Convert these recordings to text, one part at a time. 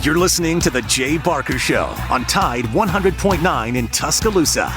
You're listening to The Jay Barker Show on Tide 100.9 in Tuscaloosa.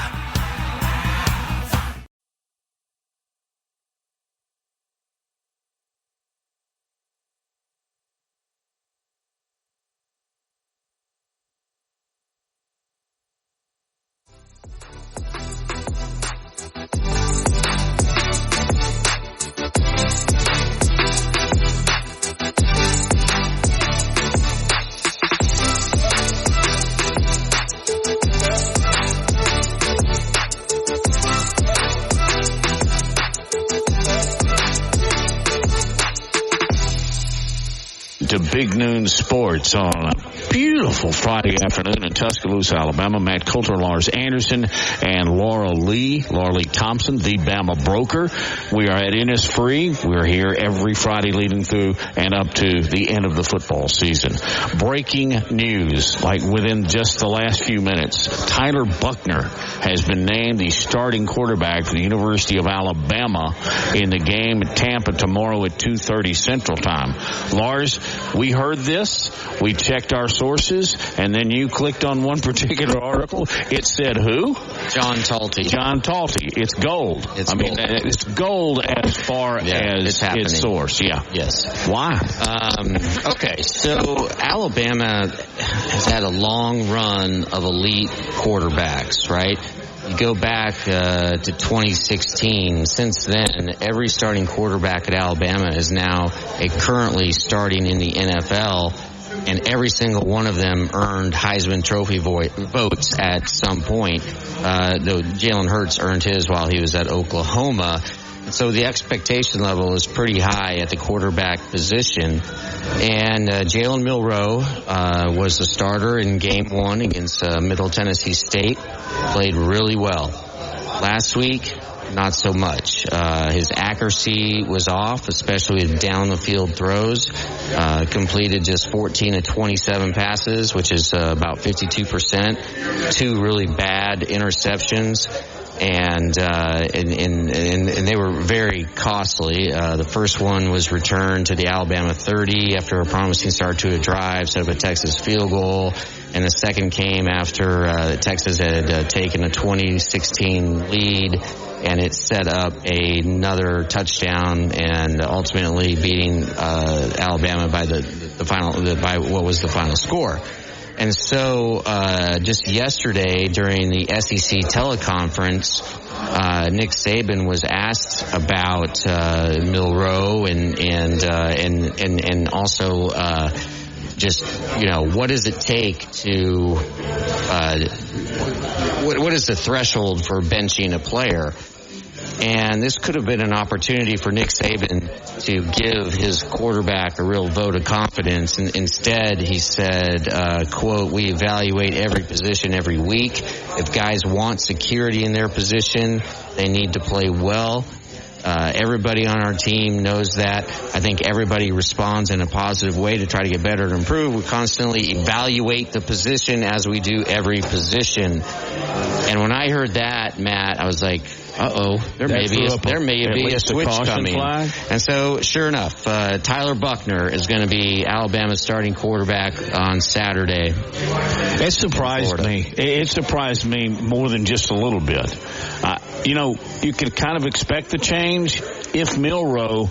To Big Noon Sports on a beautiful Friday afternoon in Tuscaloosa, Alabama. Matt Coulter, Lars Anderson, and Laura Lee Thompson, the Bama broker. We are at Innisfree. We're here every Friday leading through and up to the end of the football season. Breaking news, like within just the last few minutes, Tyler Buchner has been named the starting quarterback for the University of Alabama in the game at Tampa tomorrow at 2:30 Central Time. Lars, we heard this, we checked our sources, and then you clicked on one particular article. It said who? John Talty. John Talty. It's gold. It's gold as far as its source. Yeah. Yes. Why? Okay, so Alabama has had a long run of elite quarterbacks, right? You go back to 2016. Since then, every starting quarterback at Alabama is now currently starting in the NFL, and every single one of them earned Heisman Trophy votes at some point. Though Jalen Hurts earned his while he was at Oklahoma. So the expectation level is pretty high at the quarterback position. And Jalen Milroe was the starter in Game 1 against Middle Tennessee State. Played really well. Last week, not so much. His accuracy was off, especially with down-the-field throws. Completed just 14 of 27 passes, which is about 52%. 2 really bad interceptions. And they were very costly. The first one was returned to the Alabama 30 after a promising start to a drive, set up a Texas field goal. And the second came after Texas had taken a 2016 lead, and it set up another touchdown and ultimately beating Alabama by by what was the final score. And so just yesterday during the SEC teleconference, Nick Saban was asked about Milroe and also just, what does it take to what is the threshold for benching a player? And this could have been an opportunity for Nick Saban to give his quarterback a real vote of confidence. And instead, he said, quote, "We evaluate every position every week. If guys want security in their position, they need to play well. Everybody on our team knows that. I think everybody responds in a positive way to try to get better and improve. We constantly evaluate the position as we do every position." And when I heard that, Matt, I was like, there may be a switch coming. Flag. And so, sure enough, Tyler Buchner is going to be Alabama's starting quarterback on Saturday. It surprised me. It surprised me more than just a little bit. You could kind of expect the change if Milroe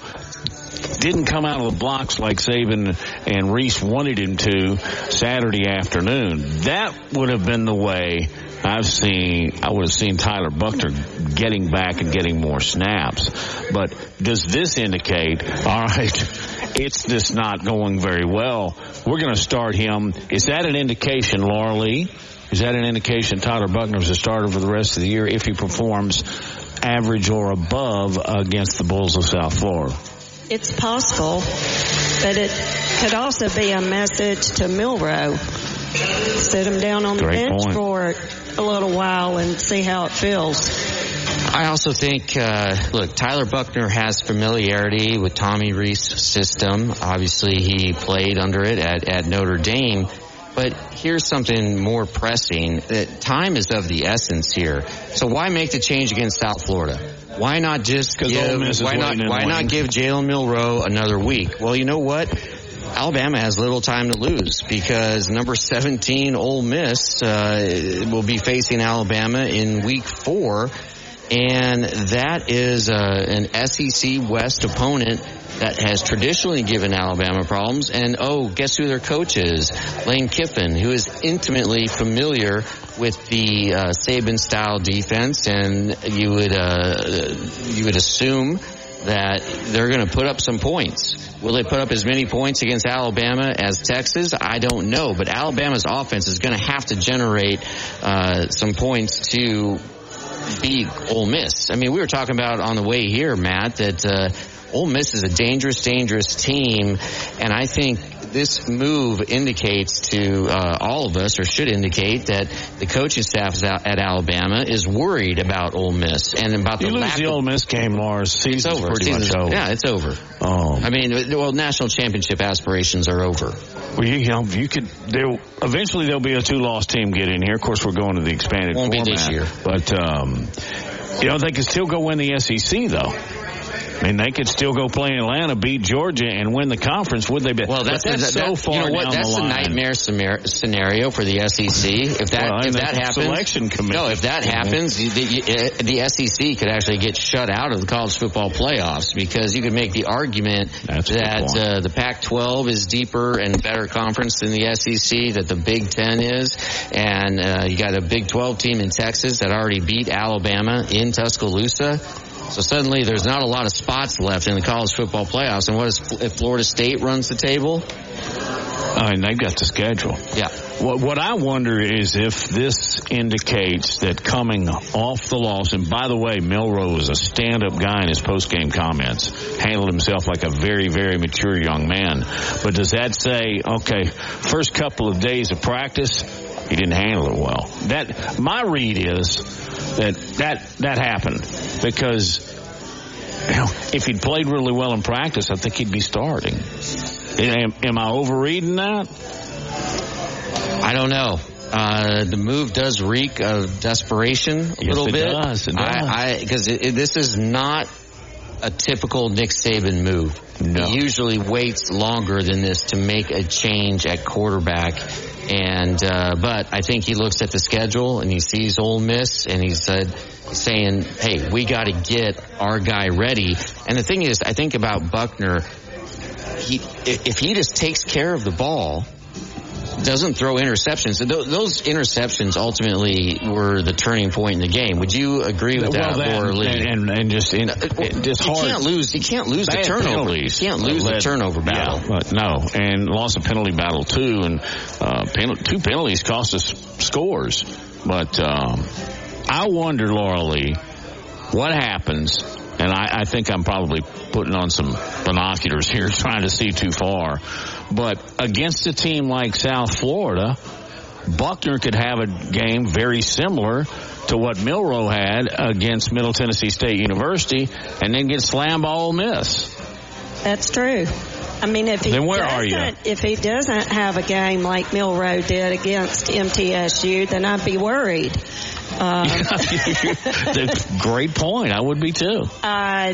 didn't come out of the blocks like Saban and Reese wanted him to Saturday afternoon. That would have been the way I would have seen Tyler Buchner getting back and getting more snaps. But does this indicate, all right, it's just not going very well? We're going to start him. Is that an indication, Laura Lee? Is that an indication Tyler Buchner is a starter for the rest of the year if he performs average or above against the Bulls of South Florida? It's possible, but it could also be a message to Milroe. Sit him down on the bench for a little while and see how it feels. I also think, Tyler Buchner has familiarity with Tommy Rees's system. Obviously, he played under it at Notre Dame. But here's something more pressing. That time is of the essence here. So why make the change against South Florida? Why not just give Jalen Milroe another week? Well, you know what? Alabama has little time to lose because number 17 Ole Miss will be facing Alabama in week 4, and that is an SEC West opponent that has traditionally given Alabama problems. And, guess who their coach is? Lane Kiffin, who is intimately familiar with the Saban-style defense, and you would assume that they're going to put up some points. Will they put up as many points against Alabama as Texas? I don't know, but Alabama's offense is going to have to generate some points to beat Ole Miss. I mean, we were talking about on the way here, Matt, that Ole Miss is a dangerous team, and I think this move indicates to all of us, or should indicate, that the coaching staff at Alabama is worried about Ole Miss and about the lack of... the Ole Miss game, Lars. Season's pretty much over. Yeah, it's over. I mean, national championship aspirations are over. Well, eventually there'll be a 2-loss team get in here. Of course, we're going to the expanded format. Won't be this year. But, they can still go win the SEC, though. I mean, they could still go play in Atlanta, beat Georgia, and win the conference. Would they be? Well, that's so far down the line. That's a nightmare scenario for the SEC. If that happens, selection committee. No, if that happens, the SEC could actually get shut out of the college football playoffs, because you could make the argument that the Pac-12 is deeper and better conference than the SEC, that the Big Ten is, and you got a Big 12 team in Texas that already beat Alabama in Tuscaloosa. So suddenly there's not a lot of spots left in the college football playoffs. And if Florida State runs the table? And they've got the schedule. Yeah. What I wonder is if this indicates that coming off the loss, and by the way, Milroe was a stand-up guy in his post-game comments, handled himself like a very, very mature young man. But does that say, okay, first couple of days of practice, he didn't handle it well? My read is that happened because if he'd played really well in practice, I think he'd be starting. Am I overreading that? I don't know. The move does reek of desperation a little bit. It does. Because this is not a typical Nick Saban move. No. He usually waits longer than this to make a change at quarterback. And but I think he looks at the schedule and he sees Ole Miss and he's saying, hey, we got to get our guy ready. And the thing is, I think about Buckner, if he just takes care of the ball, doesn't throw interceptions. Those interceptions ultimately were the turning point in the game. Would you agree with that, Laura Lee? And just hard. You can't lose the turnover. Penalties. You can't lose the turnover battle. Yeah, but no, and lost a penalty battle too, and 2 penalties cost us scores. But I wonder, Laura Lee, what happens. And I think I'm probably putting on some binoculars here, trying to see too far. But against a team like South Florida, Buckner could have a game very similar to what Milroe had against Middle Tennessee State University, and then get slammed by Ole Miss. That's true. I mean, if he doesn't have a game like Milroe did against MTSU, then I'd be worried. Great point. I would be too. I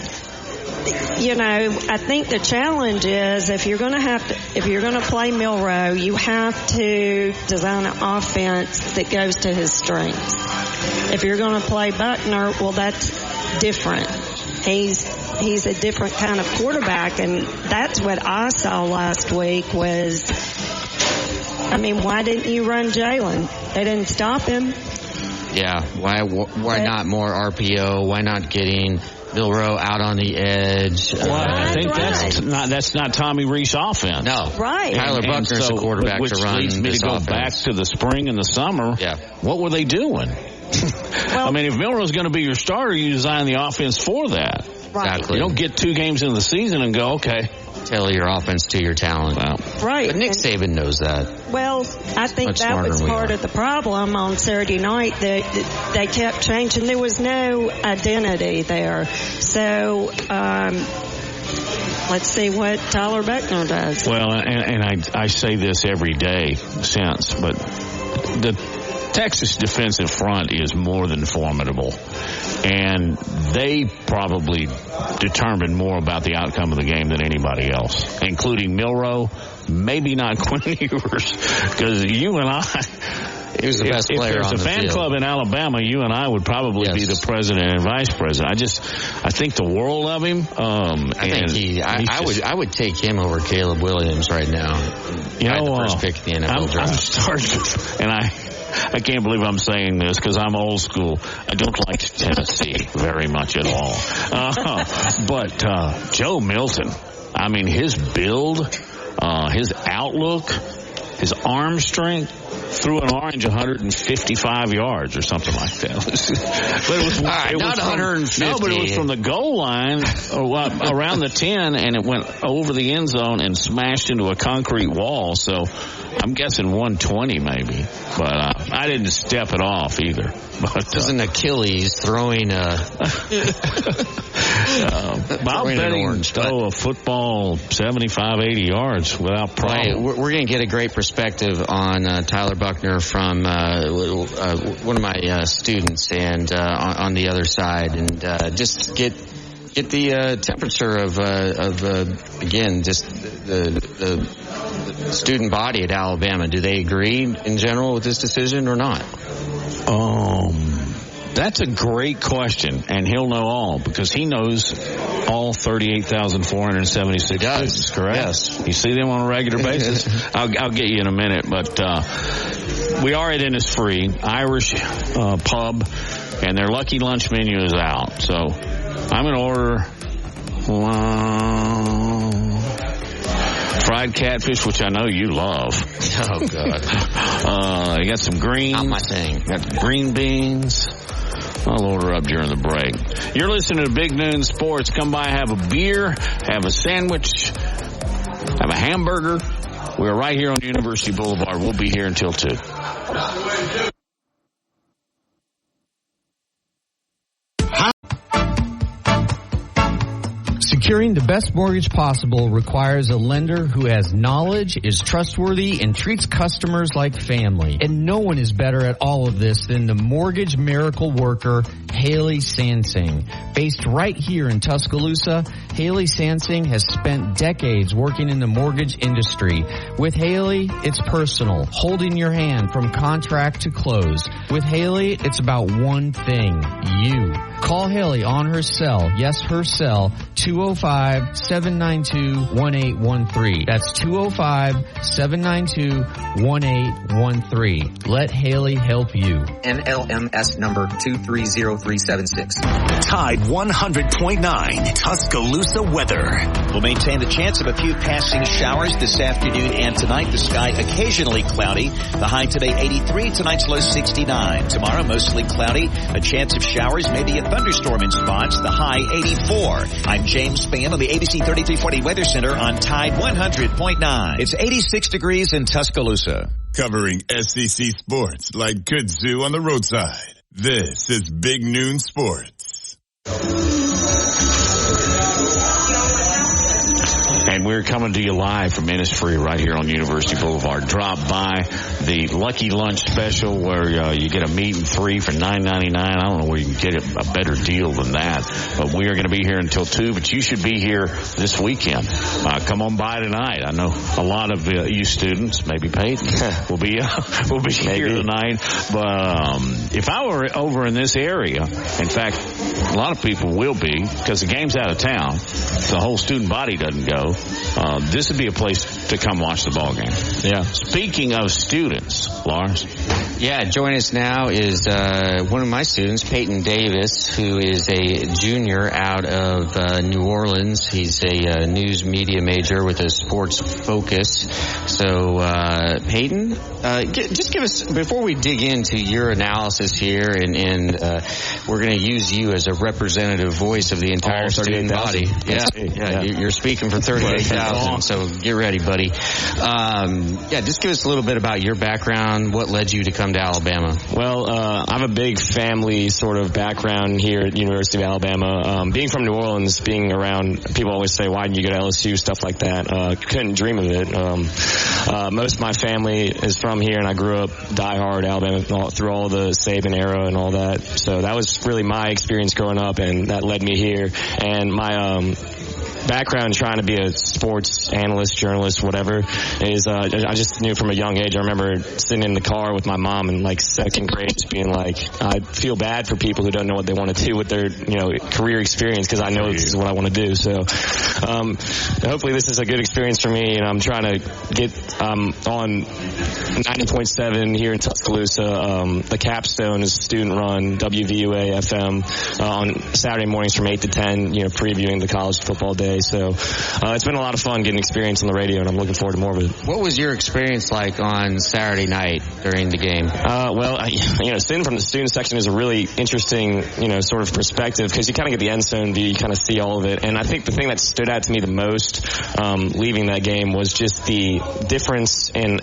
think the challenge is if you're going to play Milroe, you have to design an offense that goes to his strengths. If you're going to play Buckner, well, that's different. He's a different kind of quarterback, and that's what I saw last week was, why didn't you run Jalen? They didn't stop him. Yeah, why not more RPO? Why not getting Milroe out on the edge? I think that's not Tommy Rees' offense. No, right. Tyler Buckner's a quarterback to run leads me this to go offense. Back to the spring and the summer. Yeah, what were they doing? If Milroe's going to be your starter, you design the offense for that. Right. Exactly. You don't get 2 games into the season and go, okay, tailor your offense to your talent. Wow. Right. But Nick Saban knows that. Well, I think that was part of the problem on Saturday night, that they kept changing. There was no identity there. So, let's see what Tyler Buckner does. Well, and I say this every day since, but Texas defensive front is more than formidable, and they probably determine more about the outcome of the game than anybody else, including Milroe, maybe not Quinn Ewers, because you and I, he was the best player on the field. If there's a fan club in Alabama, you and I would probably be the president and vice president. I think the world of him. I would take him over Caleb Williams right now. You know, the first pick in the NFL draft. I'm starting, and I can't believe I'm saying this because I'm old school. I don't like Tennessee very much at all. But Joe Milton, I mean, his build, his outlook, his arm strength, threw an orange 155 yards or something like that. But it was not 150. No, but it was from the goal line around the 10, and it went over the end zone and smashed into a concrete wall. So I'm guessing 120 maybe. But I didn't step it off either. But it was an Achilles throwing I'll bet he can throw a football 75, 80 yards without problem. We're going to get a great perspective on Tyler Buckner from one of my students, and on the other side, and just get the temperature of again, just the student body at Alabama. Do they agree in general with this decision or not? That's a great question, and he'll know all because he knows all 38,476 students, correct? Yes. You see them on a regular basis? I'll get you in a minute, but we are at Innisfree, Irish pub, and their Lucky Lunch menu is out. So I'm going to order fried catfish, which I know you love. Oh, God. You got some greens. Not my thing. Got green beans. I'll order up during the break. You're listening to Big Noon Sports. Come by, have a beer, have a sandwich, have a hamburger. We're right here on University Boulevard. We'll be here until 2. Securing the best mortgage possible requires a lender who has knowledge, is trustworthy, and treats customers like family. And no one is better at all of this than the mortgage miracle worker, Haley Sansing. Based right here in Tuscaloosa, Haley Sansing has spent decades working in the mortgage industry. With Haley, it's personal, holding your hand from contract to close. With Haley, it's about one thing, you. Call Haley on her cell, yes, her cell, 205-792-1813. That's 205-792-1813. Let Haley help you. NLMS number 230376. Tide 100.9 Tuscaloosa weather. We'll maintain the chance of a few passing showers this afternoon and tonight. The sky occasionally cloudy. The high today 83, tonight's low 69. Tomorrow mostly cloudy. A chance of showers, maybe a thunderstorm in spots. The high 84. I'm James Spann on the ABC 3340 Weather Center on Tide 100.9. It's 86 degrees in Tuscaloosa. Covering SEC sports like kudzu on the roadside. This is Big Noon Sports. And we're coming to you live from Innisfree right here on University Boulevard. Drop by the Lucky Lunch Special where you get a meat and 3 for $9.99. I don't know where you can get a better deal than that. But we are going to be here until 2. But you should be here this weekend. Come on by tonight. I know a lot of you students, maybe Peyton, will be here tonight. But if I were over in this area, in fact, a lot of people will be because the game's out of town. The whole student body doesn't go. This would be a place to come watch the ball game. Yeah. Speaking of students, Lars. Yeah, join us now is one of my students, Peyton Davis, who is a junior out of New Orleans. He's a news media major with a sports focus. So, Peyton, just give us, before we dig into your analysis here, and we're going to use you as a representative voice of the entire student body. Yeah, you're speaking for 38,000 50,000. So get ready, buddy. Just give us a little bit about your background. What led you to come to Alabama? Well, I have a big family sort of background here at University of Alabama. Being from New Orleans, being around, people always say, why didn't you go to LSU, stuff like that. Couldn't dream of it. Most of my family is from here, and I grew up diehard Alabama through all the Saban era and all that. So that was really my experience growing up, and that led me here. And my background trying to be a sports analyst, journalist, whatever, is I just knew from a young age. I remember sitting in the car with my mom in like second grade just being like, I feel bad for people who don't know what they want to do with their career experience, because I know this is what I want to do. So hopefully this is a good experience for me, and I'm trying to get on 90.7 here in Tuscaloosa. The Capstone is student run WVUA FM on Saturday mornings from 8 to 10, previewing the college football day. So it's been a lot of fun getting experience on the radio, and I'm looking forward to more of it. What was your experience like on Saturday night during the game? Sitting from the student section is a really interesting, sort of perspective, because you kind of get the end zone view, you kind of see all of it. And I think the thing that stood out to me the most leaving that game was just the difference and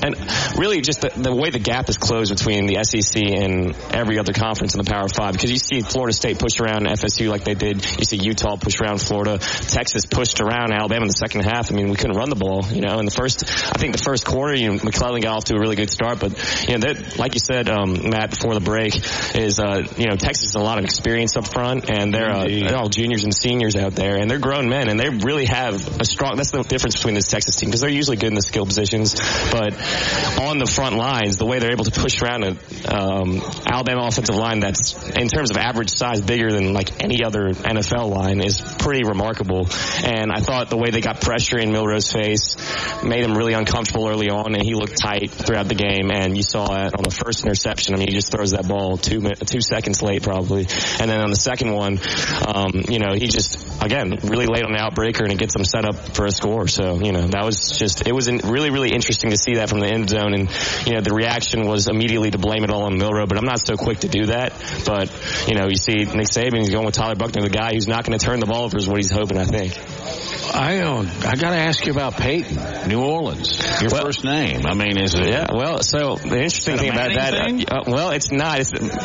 really just the way the gap is closed between the SEC and every other conference in the Power 5, because you see Florida State push around FSU like they did. You see Utah push around Florida. Texas pushed around Alabama in the second half. I mean, we couldn't run the ball, in the first quarter, McClellan got off to a really good start, but, like you said, Matt, before the break, is, Texas has a lot of experience up front, and they're all juniors and seniors out there, and they're grown men, and they really have a strong, that's the difference between this Texas team, because they're usually good in the skill positions, but on the front lines, the way they're able to push around an Alabama offensive line that's, in terms of average size, bigger than like any other NFL line is pretty remarkable. And I thought the way they got pressure in Milroe's face made him really uncomfortable early on, and he looked tight throughout the game. And you saw it on the first interception. I mean, he just throws that ball 2 seconds late probably. And then on the second one, he just, again, really late on the outbreaker, and it gets them set up for a score. So, that was just, it was really, really interesting to see that from the end zone. And, the reaction was immediately to blame it all on Milroe, but I'm not so quick to do that. But, you see Nick Saban, he's going with Tyler Buchner, the guy who's not going to turn the ball over is what he's hoping, I think. I got to ask you about Peyton, New Orleans. Your first name. I mean, is it? Yeah. Well, so the interesting thing about that, it's not.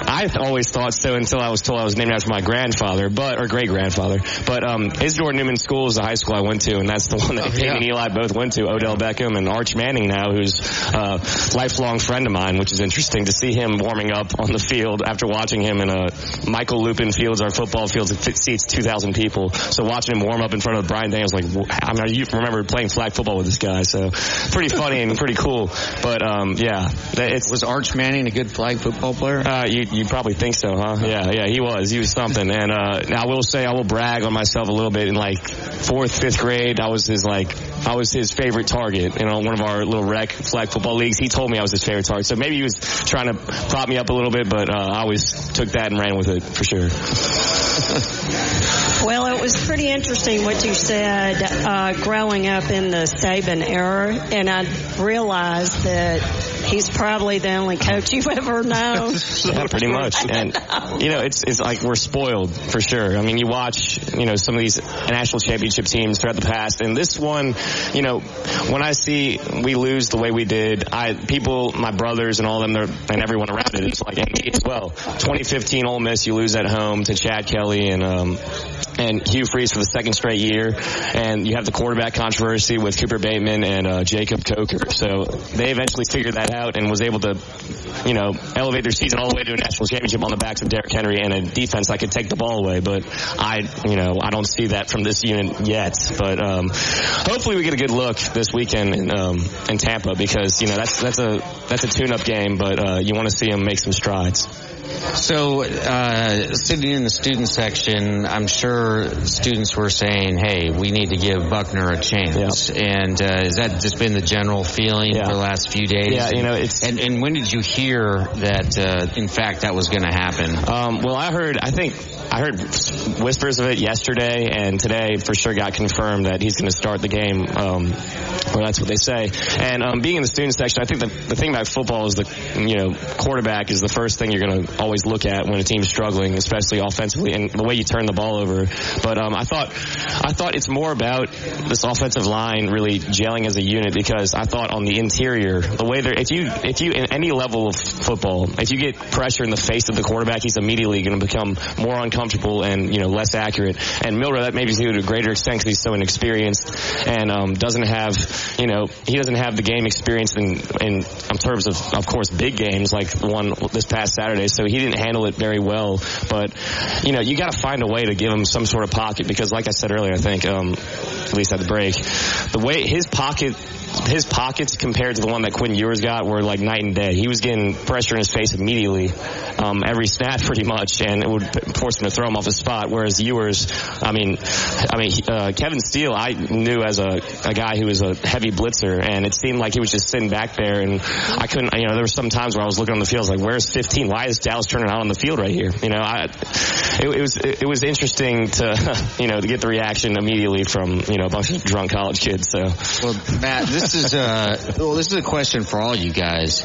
I always thought so until I was told I was named after my grandfather, or great grandfather. But Isidore Newman School is the high school I went to, and that's the one that Peyton and Eli both went to. Odell Beckham and Arch Manning now, who's a lifelong friend of mine, which is interesting to see him warming up on the field after watching him in Michael Lupin Fields, our football fields, it seats 2,000 people. So watching him warm up in front of Brian Daniels, you remember playing flag football with this guy, so pretty funny and pretty cool. But was Arch Manning a good flag football player? You probably think so, huh? Yeah, he was something. And I will brag on myself a little bit. In like 4th, 5th grade, I was his favorite target. One of our little rec flag football leagues. He told me I was his favorite target, so maybe he was trying to prop me up a little bit, but I always took that and ran with it for sure. Well, it was pretty interesting what you said growing up in the Saban era, and I realized that he's probably the only coach you've ever known. Yeah, pretty much. And it's like we're spoiled for sure. I mean, you watch some of these national championship teams throughout the past, and this one, when I see we lose the way we did, my brothers and all of them, and everyone around it, it's like, and me as well. 2015 Ole Miss, you lose at home to Chad Kelly and Hugh Freeze for the second straight year, and you have the quarterback controversy with Cooper Bateman and Jacob Coker. So they eventually figured that out and was able to, elevate their season all the way to a national championship on the backs of Derrick Henry and a defense that could take the ball away. But I don't see that from this unit yet. But hopefully we get a good look this weekend in Tampa, because that's a tune-up game, but you want to see them make some strides. So, sitting in the student section, I'm sure students were saying, hey, we need to give Buchner a chance. Yeah. And has that just been the general feeling for the last few days? Yeah, And when did you hear that, in fact, that was going to happen? Well, I heard whispers of it yesterday, and today for sure got confirmed that he's going to start the game, or that's what they say. And being in the student section, I think the thing about football is the quarterback is the first thing you're going to always look at when a team's struggling, especially offensively, and the way you turn the ball over. But I thought it's more about this offensive line really gelling as a unit, because I thought on the interior, the way if you in any level of football, if you get pressure in the face of the quarterback, he's immediately going to become more uncomfortable and less accurate. And Milroe, that maybe to a greater extent because he's so inexperienced and doesn't have he doesn't have the game experience in terms of course, big games like the one this past Saturday. So he didn't handle it very well. But you got to find a way to give him some sort of pocket, because like I said earlier, I think at least at the break, the way his pockets compared to the one that Quinn Ewers got were like night and day. He was getting pressure in his face immediately, every snap pretty much, and it would force him to throw him off his spot. Whereas Ewers, Kevin Steele, I knew as a guy who was a heavy blitzer, and it seemed like he was just sitting back there, and I couldn't. There were some times where I was looking on the field, I was like, "Where's 15? Why is Dallas turning out on the field right here?" It was interesting to get the reaction immediately from a bunch of drunk college kids. So, well, Matt, this is a question for all you guys.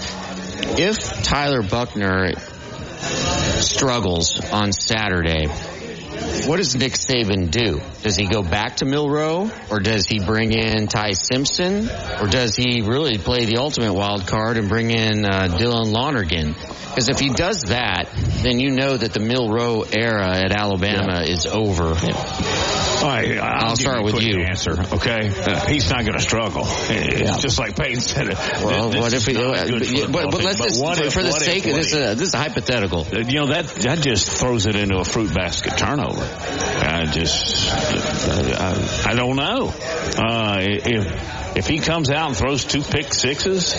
If Tyler Buchner struggles on Saturday, what does Nick Saban do? Does he go back to Milroe, or does he bring in Ty Simpson, or does he really play the ultimate wild card and bring in Dylan Lonergan? Because if he does that, then you know that the Milroe era at Alabama is over. All right, I'll start with you. Answer, okay? He's not going to struggle. It's just like Peyton said. Well, what if he? But let's just, for the sake of this is hypothetical. That just throws it into a fruit basket turnover. I don't know. If he comes out and throws 2 pick sixes,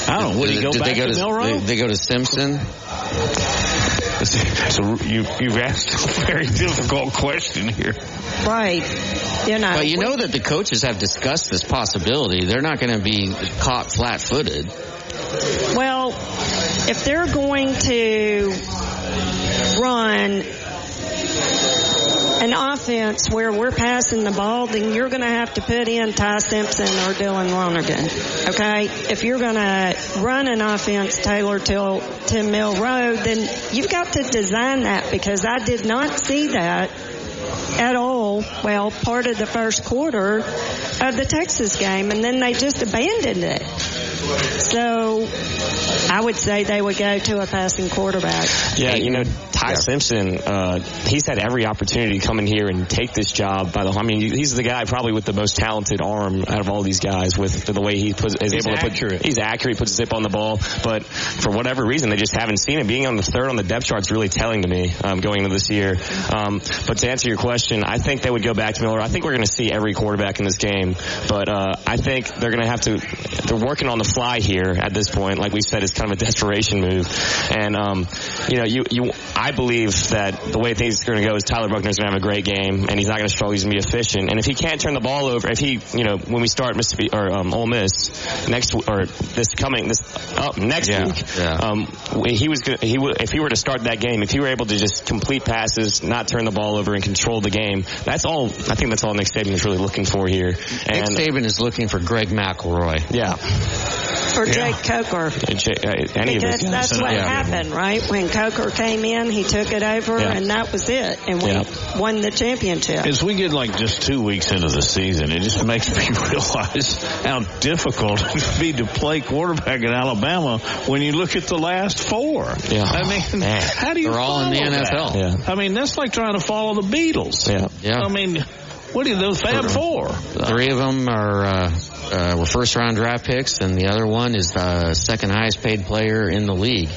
I don't know. Would he go back to Milroe? They go to Simpson. So you've asked a very difficult question here. Right. But you know that the coaches have discussed this possibility. They're not going to be caught flat-footed. Well, if they're going to run an offense where we're passing the ball, then you're going to have to put in Ty Simpson or Dylan Lonergan, okay? If you're going to run an offense tailored to Milroe, then you've got to design that, because I did not see that at all, part of the first quarter of the Texas game, and then they just abandoned it. So I would say they would go to a passing quarterback. Yeah, Ty Simpson, he's had every opportunity to come in here and take this job he's the guy probably with the most talented arm out of all these guys, with the way he's accurate. He's accurate, puts a zip on the ball, but for whatever reason, they just haven't seen it. Being on the third on the depth chart is really telling to me going into this year. But to answer your question, I think they would go back to Miller. I think we're going to see every quarterback in this game, but I think they're going to have to. They're working on the fly here at this point. Like we said, it's kind of a desperation move, and I believe that the way things are going to go is Tyler Buchner's going to have a great game, and he's not going to struggle. He's going to be efficient, and if he can't turn the ball over, if he, when we start Mississippi or Ole Miss next week, if he were to start that game, if he were able to just complete passes, not turn the ball over, and control the game, that's all. I think that's all Nick Saban is really looking for here. And Nick Saban is looking for Greg McElroy. Yeah. Or Jake Coker. Because that's what happened, right? When Coker came in, he took it over, and that was it. And we won the championship. As we get just 2 weeks into the season, it just makes me realize how difficult it would be to play quarterback in Alabama when you look at the last 4. Yeah. How do you They're all in the NFL. Yeah. That's like trying to follow the Beatles. Yeah. What are those Fab Four? 3 of them were first-round draft picks, and the other one is the second highest-paid player in the league.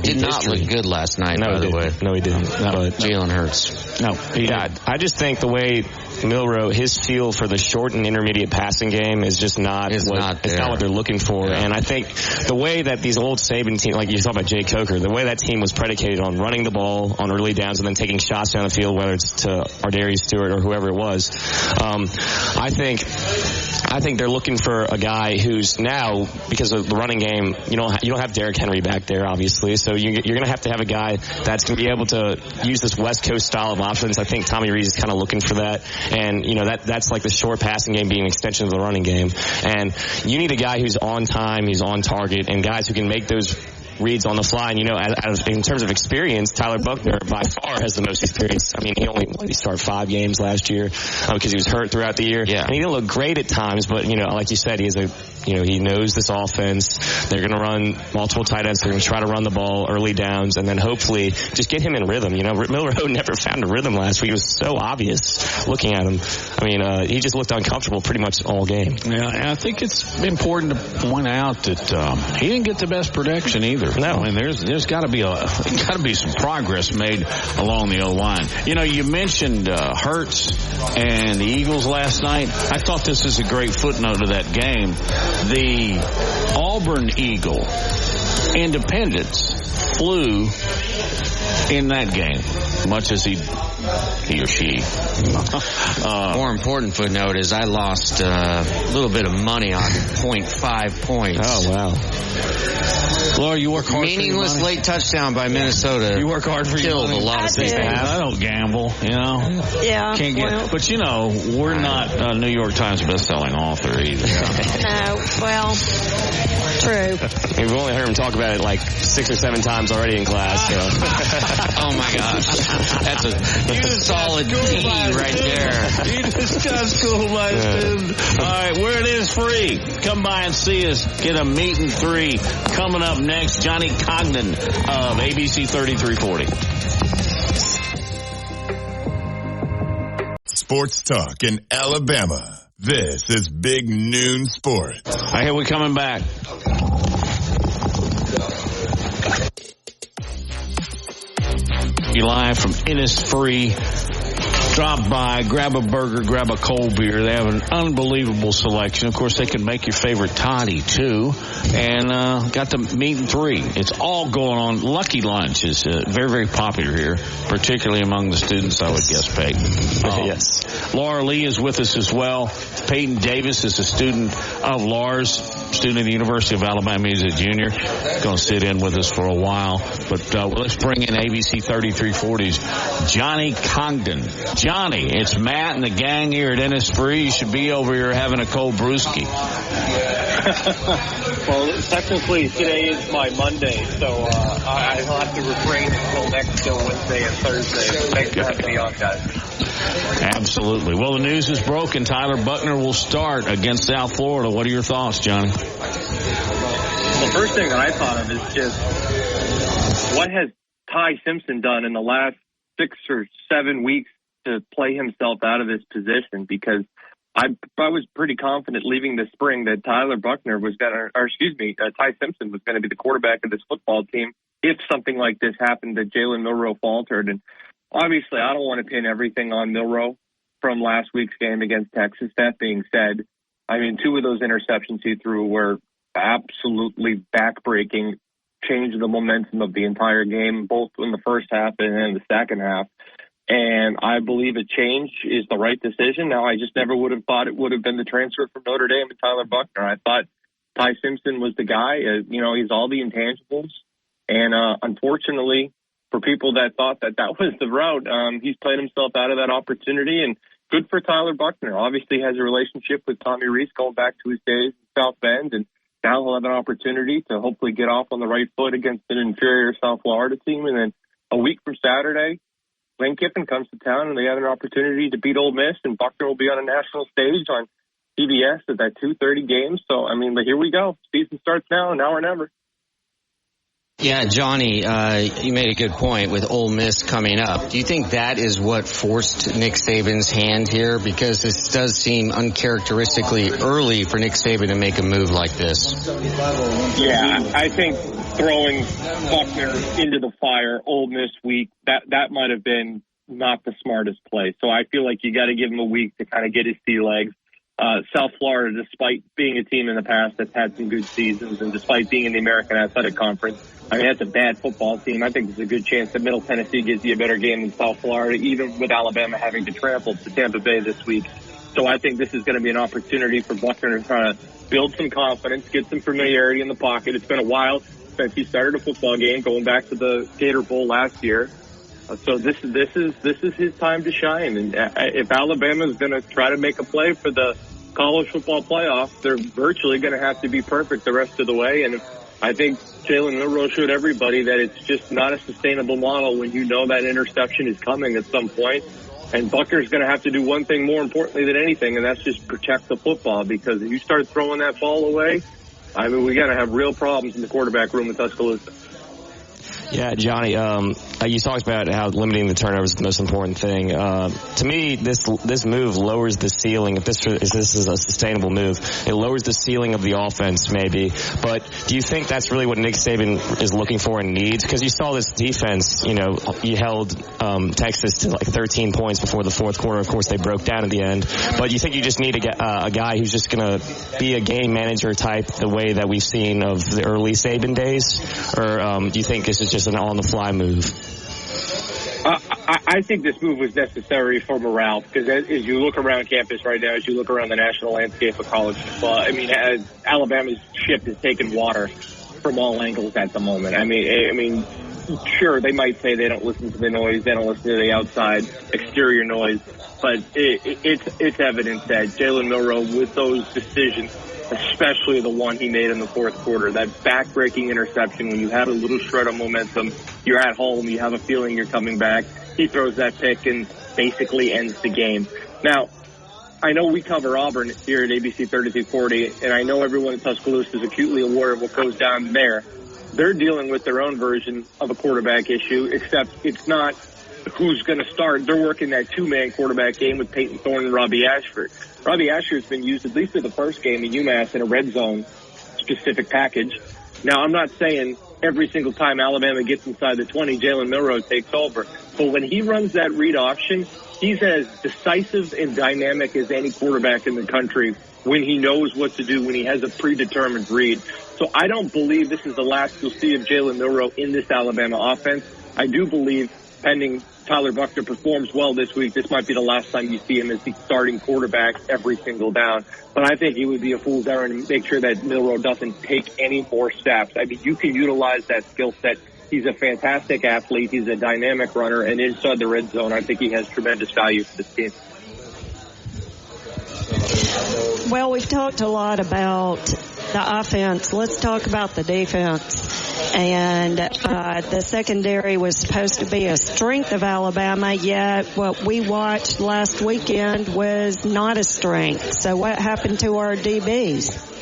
Did not look good last night, by the way. No, he didn't. Jalen Hurts. No, he did. I just think the way Milroe, his feel for the short and intermediate passing game is just not what they're looking for. Yeah. And I think the way that these old Saban teams, like you talk about Jay Coker, the way that team was predicated on running the ball on early downs and then taking shots down the field, whether it's to Ardarius Stewart or whoever it was. I think they're looking for a guy who's now, because of the running game, you don't have Derrick Henry back there, obviously. So you're going to have a guy that's going to be able to use this West Coast style of offense. I think Tommy Rees is kind of looking for that. And, that's like the short passing game being an extension of the running game. And you need a guy who's on time, he's on target, and guys who can make those reads on the fly. And, in terms of experience, Tyler Buchner by far has the most experience. I mean, he started 5 games last year because he was hurt throughout the year. Yeah. And he didn't look great at times, but, like you said, he knows this offense. They're going to run multiple tight ends. They're going to try to run the ball early downs and then hopefully just get him in rhythm. Milroe never found a rhythm last week. It was so obvious looking at him. I mean, he just looked uncomfortable pretty much all game. Yeah, and I think it's important to point out that he didn't get the best protection either. No. I mean, there's got to be some progress made along the O-line. You mentioned Hurts and the Eagles last night. I thought this is a great footnote of that game. The Auburn Eagle Independence flew in that game, much as he or she. More important footnote is I lost a little bit of money on 0.5 points. Oh, wow. Laura, you work hard. Meaningless late touchdown by Minnesota. You work hard for your money. Killed a lot of things. I don't gamble, Yeah. Can't get. Well, But we're not a New York Times best-selling author either. no. Well, true. We've only heard him talk about it like 6 or 7 times already in class. Oh my gosh, that's a solid D right there. You just got school by student. All right, where it is free. Come by and see us. Get a meet and 3 coming up next. Johnny Cogden of ABC 3340. Sports talk in Alabama. This is Big Noon Sports. All right, here we're coming back. Live from Innisfree. Drop by, grab a burger, grab a cold beer. They have an unbelievable selection. Of course, they can make your favorite toddy, too. And got the meat and 3. It's all going on. Lucky Lunch is very, very popular here, particularly among the students, I would guess, Peyton. Yes. Laura Lee is with us as well. Peyton Davis is a student of Lars, student at the University of Alabama. He's a junior. Going to sit in with us for a while. But let's bring in ABC 3340's Johnny Congdon. Johnny, it's Matt and the gang here at Innisfree. You should be over here having a cold brewski. Well, technically today is my Monday, so I'll have to refrain until next Wednesday and Thursday. Thanks for having me on, guys. Absolutely. Well, the news is broken. Tyler Buchner will start against South Florida. What are your thoughts, Johnny? The first thing that I thought of is just what has Ty Simpson done in the last 6 or 7 weeks to play himself out of this position? Because I was pretty confident leaving the spring that Tyler Buchner was going to, Ty Simpson was going to be the quarterback of this football team if something like this happened, that Jalen Milroe faltered. And obviously, I don't want to pin everything on Milroe from last week's game against Texas. That being said, I mean, 2 of those interceptions he threw were absolutely backbreaking, changed the momentum of the entire game, both in the first half and in the second half. And I believe a change is the right decision. Now, I just never would have thought it would have been the transfer from Notre Dame to Tyler Buchner. I thought Ty Simpson was the guy. He's all the intangibles. And unfortunately, for people that thought that was the route, he's played himself out of that opportunity. And good for Tyler Buchner. Obviously has a relationship with Tommy Rees going back to his days in South Bend. And now he'll have an opportunity to hopefully get off on the right foot against an inferior South Florida team. And then a week from Saturday, Lane Kiffin comes to town and they have an opportunity to beat Ole Miss, and Buchner will be on a national stage on CBS at that 2:30 game. So, I mean, here we go. Season starts now or never. Yeah, Johnny, you made a good point with Ole Miss coming up. Do you think that is what forced Nick Saban's hand here? Because this does seem uncharacteristically early for Nick Saban to make a move like this. Yeah, I think throwing Buchner into the fire Ole Miss week, that might have been not the smartest play. So I feel like you got to give him a week to kind of get his sea legs. South Florida, despite being a team in the past that's had some good seasons, and despite being in the American Athletic Conference, I mean, that's a bad football team. I think there's a good chance that Middle Tennessee gives you a better game than South Florida, even with Alabama having to trample to Tampa Bay this week. So I think this is going to be an opportunity for Buchner to try to build some confidence, get some familiarity in the pocket. It's been a while since he started a football game, going back to the Gator Bowl last year. So this is his time to shine. And if Alabama is going to try to make a play for the college football playoff, they're virtually going to have to be perfect the rest of the way. And I think Jalen Milroe showed everybody that it's just not a sustainable model when you know that interception is coming at some point. And Buckner's going to have to do one thing more importantly than anything, and that's just protect the football, because if you start throwing that ball away, I mean, we're going to have real problems in the quarterback room with Tuscaloosa. Yeah, Johnny, you talked about how limiting the turnovers is the most important thing. To me, this move lowers the ceiling. If this is a sustainable move, it lowers the ceiling of the offense maybe. But do you think that's really what Nick Saban is looking for and needs? Because you saw this defense, you held Texas to like 13 points before the fourth quarter. Of course, they broke down at the end. But you think you just need a guy who's just going to be a game manager type the way that we've seen of the early Saban days? Or do you think this is just an on-the-fly move? I think this move was necessary for morale, because as you look around campus right now, as you look around the national landscape of college football, I mean, Alabama's ship is taking water from all angles at the moment. I mean, sure, they might say they don't listen to the noise, they don't listen to the outside exterior noise, but it's evident that Jalen Milroe, with those decisions, especially the one he made in the fourth quarter, that back-breaking interception when you had a little shred of momentum, you're at home, you have a feeling you're coming back, he throws that pick and basically ends the game. Now, I know we cover Auburn here at ABC 3340, and I know everyone in Tuscaloosa is acutely aware of what goes down there. They're dealing with their own version of a quarterback issue, except it's not who's going to start. They're working that two-man quarterback game with Peyton Thorne and Robbie Ashford. Robbie Ashford's been used, at least for the first game at UMass, in a red zone specific package. Now, I'm not saying every single time Alabama gets inside the 20, Jalen Milroe takes over. But when he runs that read option, he's as decisive and dynamic as any quarterback in the country when he knows what to do, when he has a predetermined read. So I don't believe this is the last you'll see of Jalen Milroe in this Alabama offense. I do believe, pending Tyler Buchner performs well this week, this might be the last time you see him as the starting quarterback every single down. But I think he would be a fool's errand to make sure that Milroe doesn't take any more steps. I mean, you can utilize that skill set. He's a fantastic athlete. He's a dynamic runner. And inside the red zone, I think he has tremendous value for this team. Well, we've talked a lot about the offense. Let's talk about the defense. And the secondary was supposed to be a strength of Alabama, yet what we watched last weekend was not a strength. So what happened to our DBs?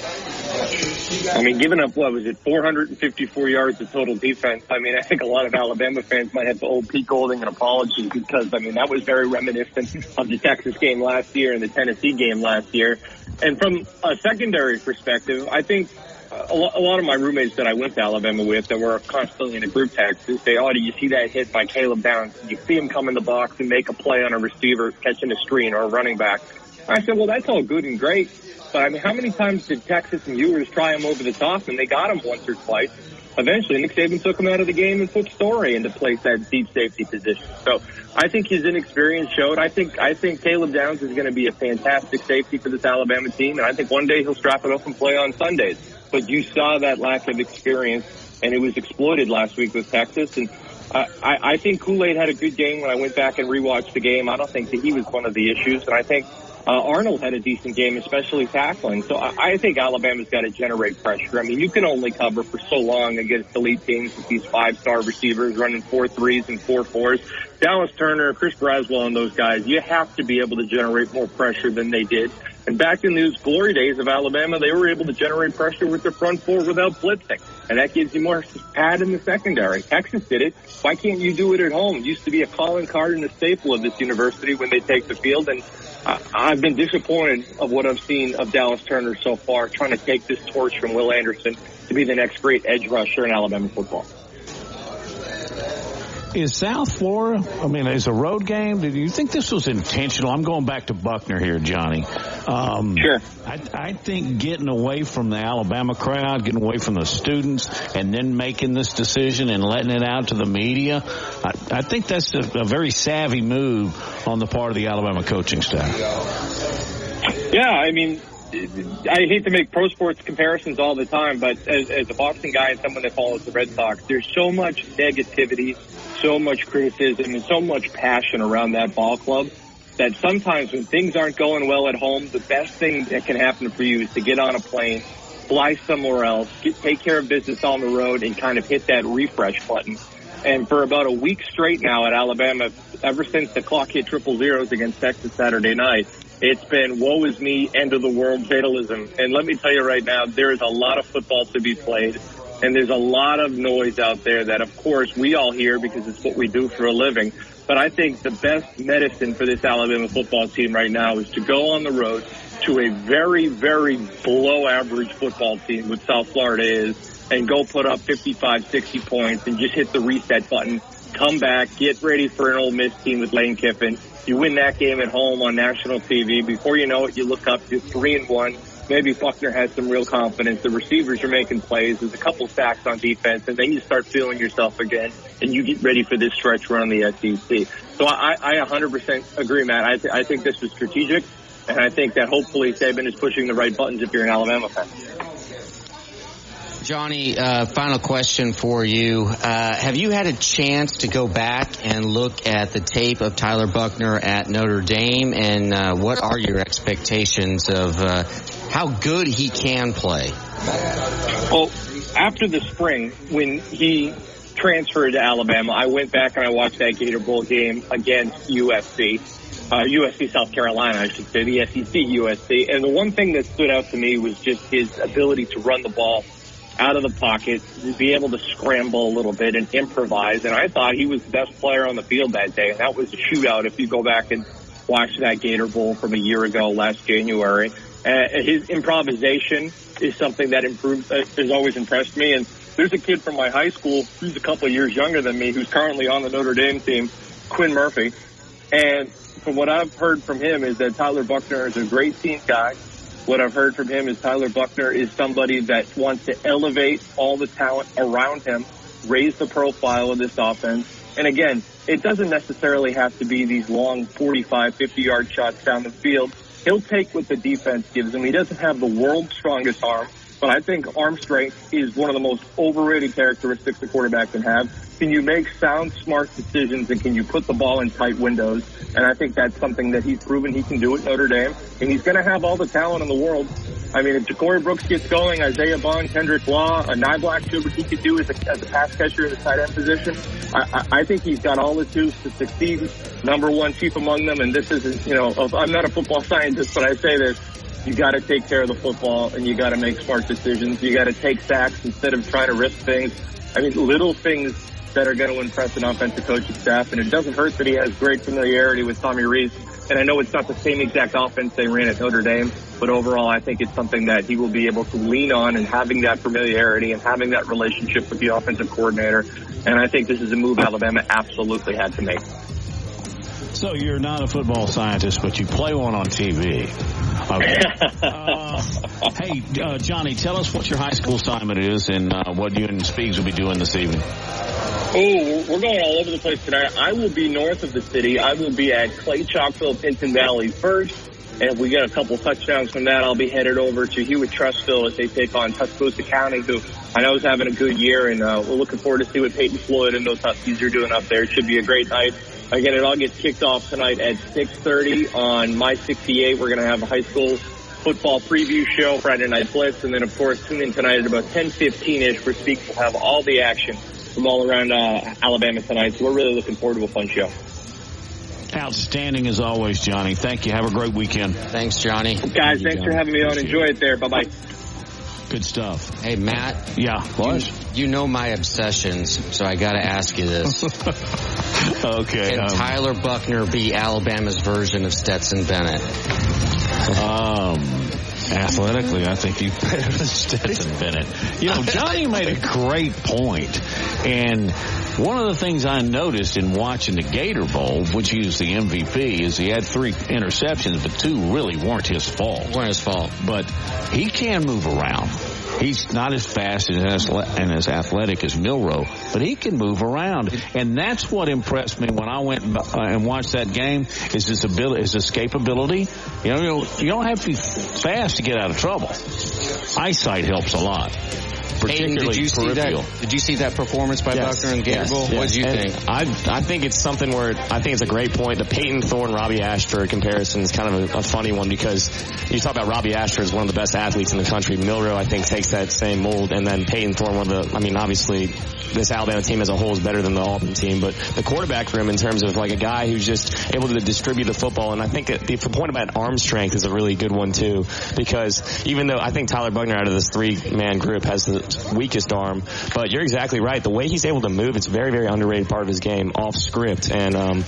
I mean, giving up, 454 yards of total defense. I mean, I think a lot of Alabama fans might have to owe Pete Golding an apology, because, I mean, that was very reminiscent of the Texas game last year and the Tennessee game last year. And from a secondary perspective, I think a lot of my roommates that I went to Alabama with that were constantly in a group text say, do you see that hit by Caleb Downs? You see him come in the box and make a play on a receiver catching a screen or a running back. I said, well, that's all good and great. But, I mean, how many times did Texas and Ewers try him over the top, and they got him once or twice? Eventually, Nick Saban took him out of the game and put Story into place that deep safety position. So I think his inexperience showed. I think Caleb Downs is going to be a fantastic safety for this Alabama team, and I think one day he'll strap it up and play on Sundays. But you saw that lack of experience, and it was exploited last week with Texas. And I think Kool-Aid had a good game when I went back and rewatched the game. I don't think that he was one of the issues, and I think Arnold had a decent game, especially tackling. So I think Alabama's got to generate pressure. I mean, you can only cover for so long against elite teams with these five-star receivers running 4.3s and 4.4s. Dallas Turner, Chris Braswell, and those guys, you have to be able to generate more pressure than they did. And back in those glory days of Alabama, they were able to generate pressure with their front four without blitzing. And that gives you more pad in the secondary. Texas did it. Why can't you do it at home? It used to be a calling card and a staple of this university when they take the field. And I've been disappointed of what I've seen of Dallas Turner so far, trying to take this torch from Will Anderson to be the next great edge rusher in Alabama football. Is South Florida, is a road game? Do you think this was intentional? I'm going back to Buckner here, Johnny. Sure. I think getting away from the Alabama crowd, getting away from the students, and then making this decision and letting it out to the media, I think that's a very savvy move on the part of the Alabama coaching staff. Yeah, I hate to make pro sports comparisons all the time, but as a boxing guy and someone that follows the Red Sox, there's so much negativity, so much criticism, and so much passion around that ball club that sometimes when things aren't going well at home, the best thing that can happen for you is to get on a plane, fly somewhere else, take care of business on the road, and kind of hit that refresh button. And for about a week straight now at Alabama, ever since the clock hit 000 against Texas Saturday night, it's been woe is me, end of the world, fatalism. And let me tell you right now, there is a lot of football to be played. And there's a lot of noise out there that, of course, we all hear because it's what we do for a living. But I think the best medicine for this Alabama football team right now is to go on the road to a very, very below-average football team, which South Florida is, and go put up 55, 60 points and just hit the reset button, come back, get ready for an Ole Miss team with Lane Kiffin. You win that game at home on national TV. Before you know it, you look up, you're 3-1. Maybe Buckner has some real confidence. The receivers are making plays. There's a couple sacks on defense, and then you start feeling yourself again, and you get ready for this stretch run in the SEC. So I 100% agree, Matt. I think this was strategic, and I think that hopefully Saban is pushing the right buttons if you're an Alabama fan. Johnny, final question for you. Have you had a chance to go back and look at the tape of Tyler Buckner at Notre Dame, and what are your expectations of how good he can play? Well, after the spring, when he transferred to Alabama, I went back and I watched that Gator Bowl game against USC. USC South Carolina, I should say, the SEC USC. And the one thing that stood out to me was just his ability to run the ball out of the pocket, to be able to scramble a little bit and improvise. And I thought he was the best player on the field that day. And that was a shootout if you go back and watch that Gator Bowl from a year ago, last January. His improvisation is something that has always impressed me. And there's a kid from my high school who's a couple of years younger than me who's currently on the Notre Dame team, Quinn Murphy. And from what I've heard from him is that Tyler Buckner is a great team guy. What I've heard from him is Tyler Buckner is somebody that wants to elevate all the talent around him, raise the profile of this offense. And again, it doesn't necessarily have to be these long 45, 50-yard shots down the field. He'll take what the defense gives him. He doesn't have the world's strongest arm, but I think arm strength is one of the most overrated characteristics a quarterback can have. Can you make sound, smart decisions, and can you put the ball in tight windows? And I think that's something that he's proven he can do at Notre Dame. And he's going to have all the talent in the world. I mean, if Ja'Cory Brooks gets going, Isaiah Bond, Kendrick Law, a Niblack showed what he could do as a pass catcher in the tight end position. I think he's got all the tools to succeed. Number one, chief among them. And this isn't, I'm not a football scientist, but I say this. You got to take care of the football, and you got to make smart decisions. You got to take sacks instead of trying to risk things. I mean, little things that are going to impress an offensive coaching staff, and it doesn't hurt that he has great familiarity with Tommy Rees. And I know it's not the same exact offense they ran at Notre Dame, but overall I think it's something that he will be able to lean on, and having that familiarity and having that relationship with the offensive coordinator. And I think this is a move Alabama absolutely had to make. So you're not a football scientist, but you play one on TV. Okay. Hey, Johnny, tell us what your high school assignment is and what you and Speegs will be doing this evening. Oh, we're going all over the place tonight. I will be north of the city. I will be at Clay Chalkville, Pinton Valley first. And if we get a couple touchdowns from that, I'll be headed over to Hewitt-Trussville as they take on Tuscaloosa County, who I know is having a good year. And we're looking forward to see what Peyton Floyd and those Huskies are doing up there. It should be a great night. Again, it all gets kicked off tonight at 6:30 on My 68. We're going to have a high school football preview show, Friday Night Blitz. And then, of course, tune in tonight at about 10:15-ish where Speaks will have all the action from all around Alabama tonight. So we're really looking forward to a fun show. Outstanding as always, Johnny. Thank you. Have a great weekend. Thanks, Johnny. Guys, thanks for having me on. Enjoy it there. Bye-bye. Good stuff. Hey, Matt. Yeah, what? You know my obsessions, so I got to ask you this. Okay. Can Tyler Buckner be Alabama's version of Stetson Bennett? Athletically, I think he's better than Stetson Bennett. Johnny made a great point. And one of the things I noticed in watching the Gator Bowl, which he was the MVP, is he had 3 interceptions, but 2 really weren't his fault. But he can move around. He's not as fast and as athletic as Milroe, but he can move around. And that's what impressed me when I went and watched that game, is his ability, his escapability. You don't have to be fast to get out of trouble. Eyesight helps a lot. particularly peripheral. Did you see that performance by Buckner and Gabriel? What did you think? I think it's something where I think it's a great point. The Peyton Thorne Robbie Ashford comparison is kind of a funny one because you talk about Robbie Ashford as one of the best athletes in the country. Milroe, I think, takes that same mold, and then Peyton Thorne, obviously this Alabama team as a whole is better than the Auburn team, but the quarterback room in terms of like a guy who's just able to distribute the football, and I think the point about arm strength is a really good one too, because even though I think Tyler Buckner out of this three-man group has the weakest arm, but you're exactly right. The way he's able to move, it's a very, very underrated part of his game off script, and I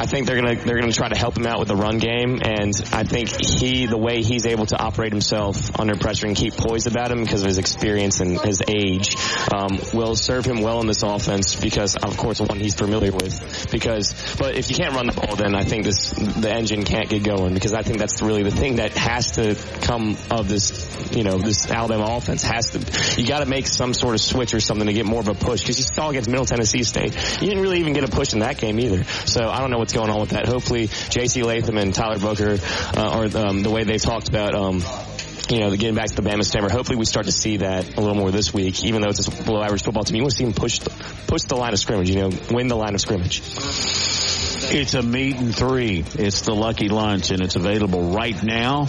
think they're gonna try to help him out with the run game, and I think the way he's able to operate himself under pressure and keep poised about him because of his experience and his age will serve him well in this offense because, of course, the one he's familiar with. But if you can't run the ball, then I think the engine can't get going, because I think that's really the thing that has to come of this Alabama offense. You got to make some sort of switch or something to get more of a push, because you saw against Middle Tennessee State, you didn't really even get a push in that game either. So I don't know what's going on with that. Hopefully, J.C. Latham and Tyler Booker, the way they've talked about, getting back to the Bama Stammer, hopefully we start to see that a little more this week, even though it's a below average football team. You want to see them push the line of scrimmage, win the line of scrimmage. It's a meat and three. It's the Lucky Lunch, and it's available right now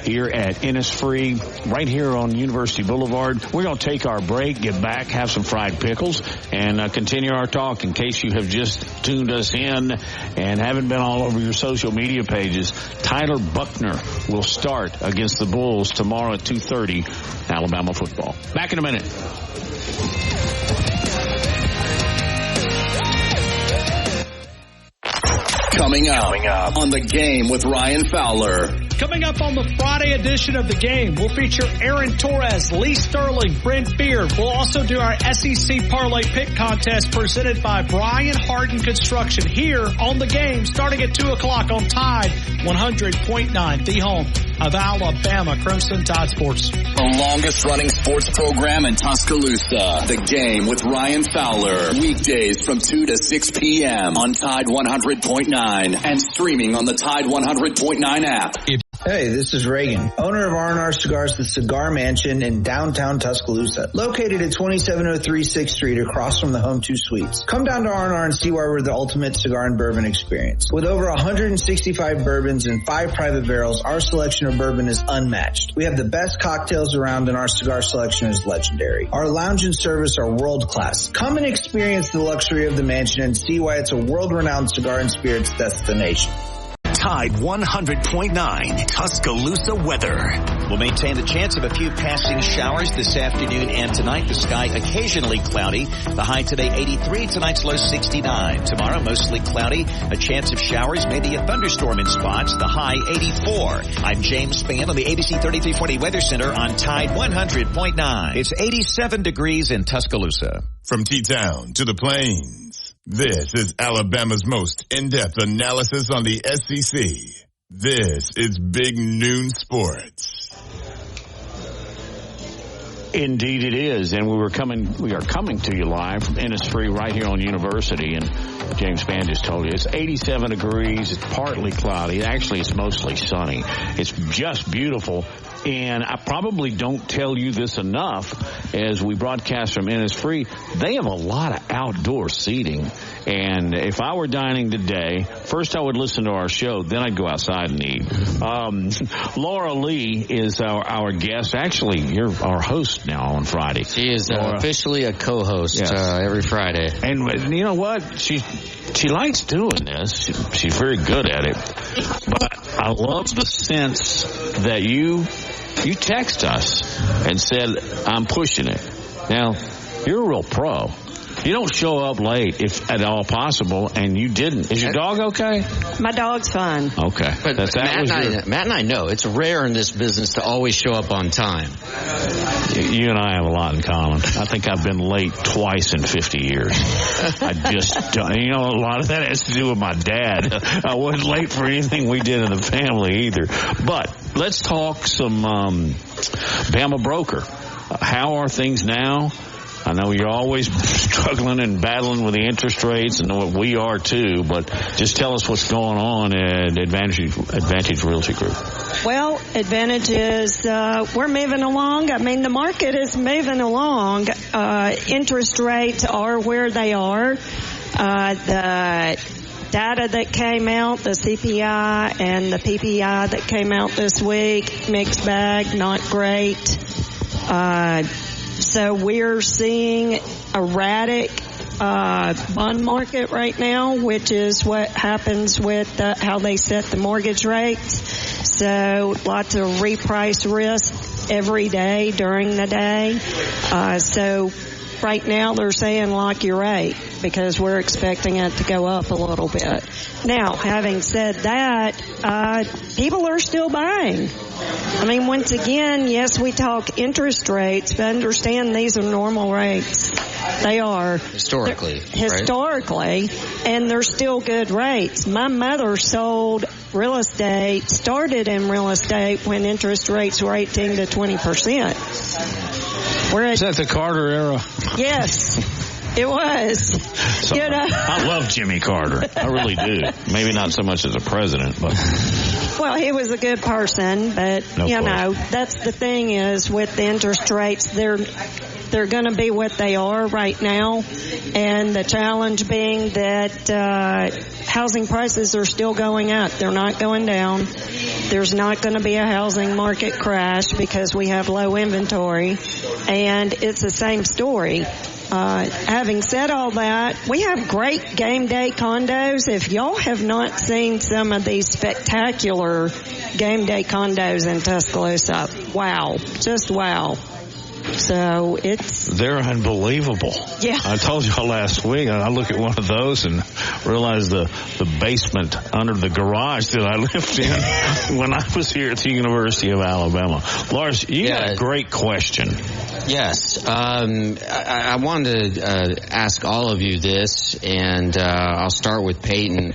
here at Innisfree, right here on University Boulevard. We're going to take our break, get back, have some fried pickles, and continue our talk. In case you have just tuned us in and haven't been all over your social media pages, Tyler Buckner will start against the Bulls tomorrow at 2:30, Alabama football. Back in a minute. Coming up on The Game with Ryan Fowler. Coming up on the Friday edition of The Game, we'll feature Aaron Torres, Lee Sterling, Brent Beard. We'll also do our SEC Parlay Pick Contest presented by Brian Harden Construction here on The Game, starting at 2 o'clock on Tide 100.9, the home of Alabama Crimson Tide Sports. The longest running sports program in Tuscaloosa. The Game with Ryan Fowler. Weekdays from 2 to 6 p.m. on Tide 100.9 and streaming on the Tide 100.9 app. Hey, this is Reagan, owner of R&R Cigars, the Cigar Mansion in downtown Tuscaloosa, located at 2703 6th Street across from the Home 2 Suites. Come down to R&R and see why we're the ultimate cigar and bourbon experience. With over 165 bourbons and 5 private barrels, our selection of bourbon is unmatched. We have the best cocktails around and our cigar selection is legendary. Our lounge and service are world class. Come and experience the luxury of the mansion and see why it's a world-renowned cigar and spirits destination. Tide 100.9 Tuscaloosa weather. We'll maintain the chance of a few passing showers this afternoon and tonight. The sky occasionally cloudy. The high today 83, tonight's low 69. Tomorrow mostly cloudy, a chance of showers, maybe a thunderstorm in spots. The high 84. I'm James Spann on the ABC 3340 Weather Center on Tide 100.9. It's 87 degrees in Tuscaloosa. From T-Town to the Plains, this is Alabama's most in-depth analysis on the SEC. This is Big Noon Sports. Indeed it is, and we are coming to you live from Innisfree right here on University, and James Spann just told you it's 87 degrees, it's partly cloudy, actually it's mostly sunny. It's just beautiful, and I probably don't tell you this enough as we broadcast from Innisfree. They have a lot of outdoor seating, and if I were dining today, first I would listen to our show, then I'd go outside and eat. Laura Lee is our guest. Actually, you're our host now on Friday. She is officially a co-host every Friday. And you know what? She likes doing this. She's very good at it. But I love the sense that you text us and said, I'm pushing it. Now, you're a real pro. You don't show up late if at all possible, and you didn't. Is your dog okay? My dog's fine. Okay. But Matt and I know it's rare in this business to always show up on time. You and I have a lot in common. I think I've been late twice in 50 years. I just don't. You know, a lot of that has to do with my dad. I wasn't late for anything we did in the family either. But let's talk some Bama Broker. How are things now? I know you're always struggling and battling with the interest rates, and we are too, but just tell us what's going on at Advantage Realty Group. Well, advantage is we're moving along. I mean, the market is moving along. Interest rates are where they are. The data that came out, the CPI and the PPI that came out this week, mixed bag, not great. So we're seeing erratic bond market right now, which is what happens with how they set the mortgage rates. So lots of reprice risk every day during the day. So right now they're saying lock your rate because we're expecting it to go up a little bit. Now, having said that, people are still buying. I mean, once again, yes, we talk interest rates, but understand these are normal rates. They are. Historically. Historically, right? And they're still good rates. My mother started in real estate when interest rates were 18 to 20%. Is that the Carter era? Yes. It was. I love Jimmy Carter. I really do. Maybe not so much as a president, but. Well, he was a good person, but, that's the thing is with the interest rates, they're going to be what they are right now. And the challenge being that housing prices are still going up. They're not going down. There's not going to be a housing market crash because we have low inventory. And it's the same story. Having said all that, we have great game day condos. If y'all have not seen some of these spectacular game day condos in Tuscaloosa, wow, just wow. So they're unbelievable. Yeah. I told y'all last week, I look at one of those and realize the basement under the garage that I lived in when I was here at the University of Alabama. Lars, you got a great question. Yes. I wanted to ask all of you this, and I'll start with Peyton.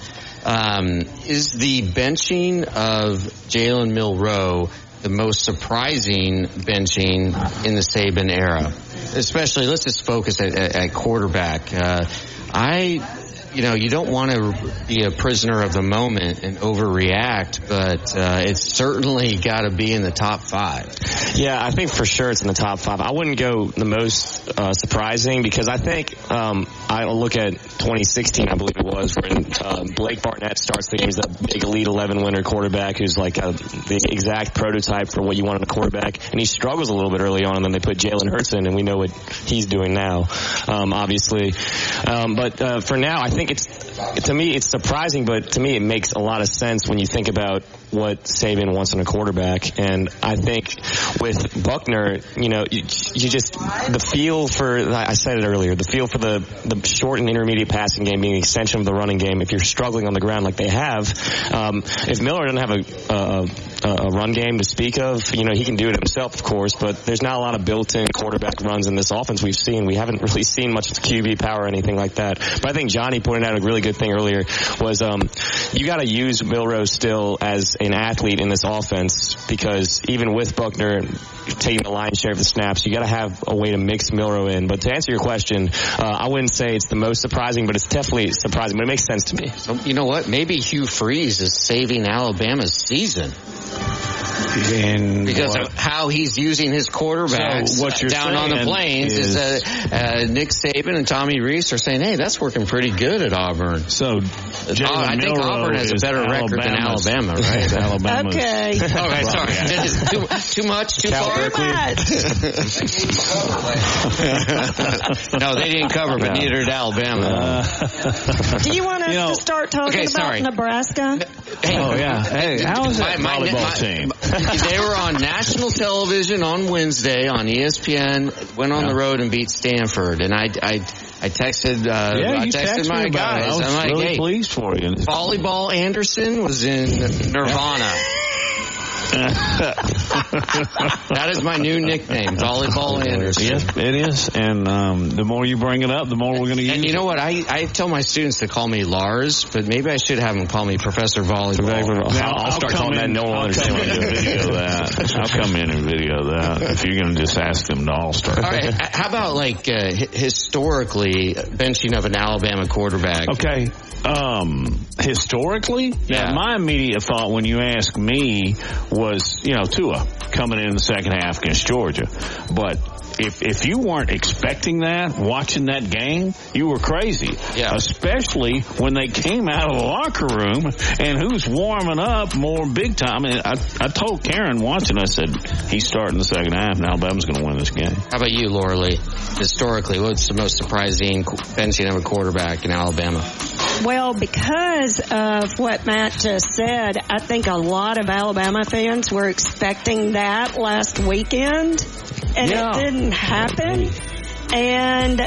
Is the benching of Jalen Milroe the most surprising benching in the Saban era? Especially, let's just focus at quarterback. You don't want to be a prisoner of the moment and overreact, but it's certainly got to be in the top 5. Yeah, I think for sure it's in the top 5. I wouldn't go the most surprising because I think I'll look at 2016, I believe it was, when Blake Barnett starts the game. He's a big Elite 11 winner quarterback who's like the exact prototype for what you want in a quarterback. And he struggles a little bit early on, and then they put Jalen Hurts in, and we know what he's doing now, obviously. But for now, I think to me, it's surprising, but to me, it makes a lot of sense when you think about what Saban wants in a quarterback. And I think with Buckner, you just, the feel for, I said it earlier, the feel for the short and intermediate passing game being an extension of the running game. If you're struggling on the ground like they have, if Miller doesn't have a run game to speak of, he can do it himself, of course, but there's not a lot of built-in quarterback runs in this offense we've seen. We haven't really seen much QB power or anything like that. But I think Johnny pointed out a really good thing earlier was you got to use Milroe still as an athlete in this offense, because even with Buckner taking the lion's share of the snaps, you got to have a way to mix Milroe in. But to answer your question, I wouldn't say it's the most surprising, but it's definitely surprising. But it makes sense to me. You know what? Maybe Hugh Freeze is saving Alabama's season. Because of how he's using his quarterbacks. So what you're down on the Plains is Nick Saban and Tommy Rees are saying, hey, that's working pretty good at Auburn. So I think Auburn has a better record than Alabama, right? Alabama's. Okay. Okay, sorry. Too much? Too far? No, they didn't cover, but neither did Alabama. Do you want us to start talking about Nebraska? Hey, oh, yeah. Hey, how is that volleyball team? They were on national television on Wednesday on ESPN, went on the road and beat Stanford. And I texted, my guys. I was really pleased for you. Volleyball Anderson was in Nirvana. That is my new nickname, Volleyball Anderson. Yes, it is. And the more you bring it up, the more we're going to use it. And you know what? I tell my students to call me Lars, but maybe I should have them call me Professor Volleyball. I'll start calling that. No one will understand what I'm doing. Video that. I'll come in and video that if you're going to just ask them to all start. All right. How about historically benching of an Alabama quarterback? Okay. Historically, my immediate thought when you ask me was, Tua coming in the second half against Georgia. But if you weren't expecting that, watching that game, you were crazy. Yeah. Especially when they came out of the locker room and who's warming up more big time. And I told Karen watching, I said, he's starting the second half and Alabama's going to win this game. How about you, Laura Lee? Historically, what's the most surprising benching of a quarterback in Alabama? Well, because of what Matt just said, I think a lot of Alabama fans were expecting that last weekend, and it didn't happen. And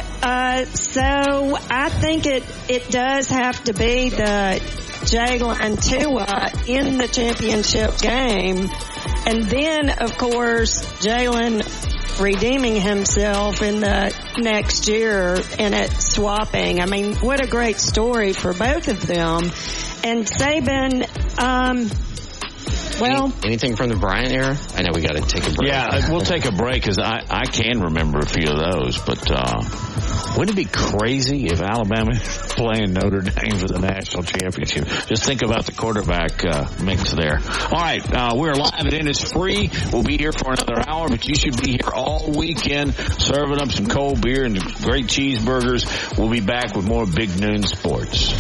so I think it does have to be the Jalen Tua in the championship game. And then, of course, Jalen redeeming himself in the next year and at swapping. I mean, what a great story for both of them. And Saban, anything from the Bryant era? I know we got to take a break. Yeah, we'll take a break because I can remember a few of those. But wouldn't it be crazy if Alabama playing Notre Dame for the national championship? Just think about the quarterback mix there. All right, we're live at Innisfree. We'll be here for another hour, but you should be here all weekend serving up some cold beer and great cheeseburgers. We'll be back with more Big Noon Sports.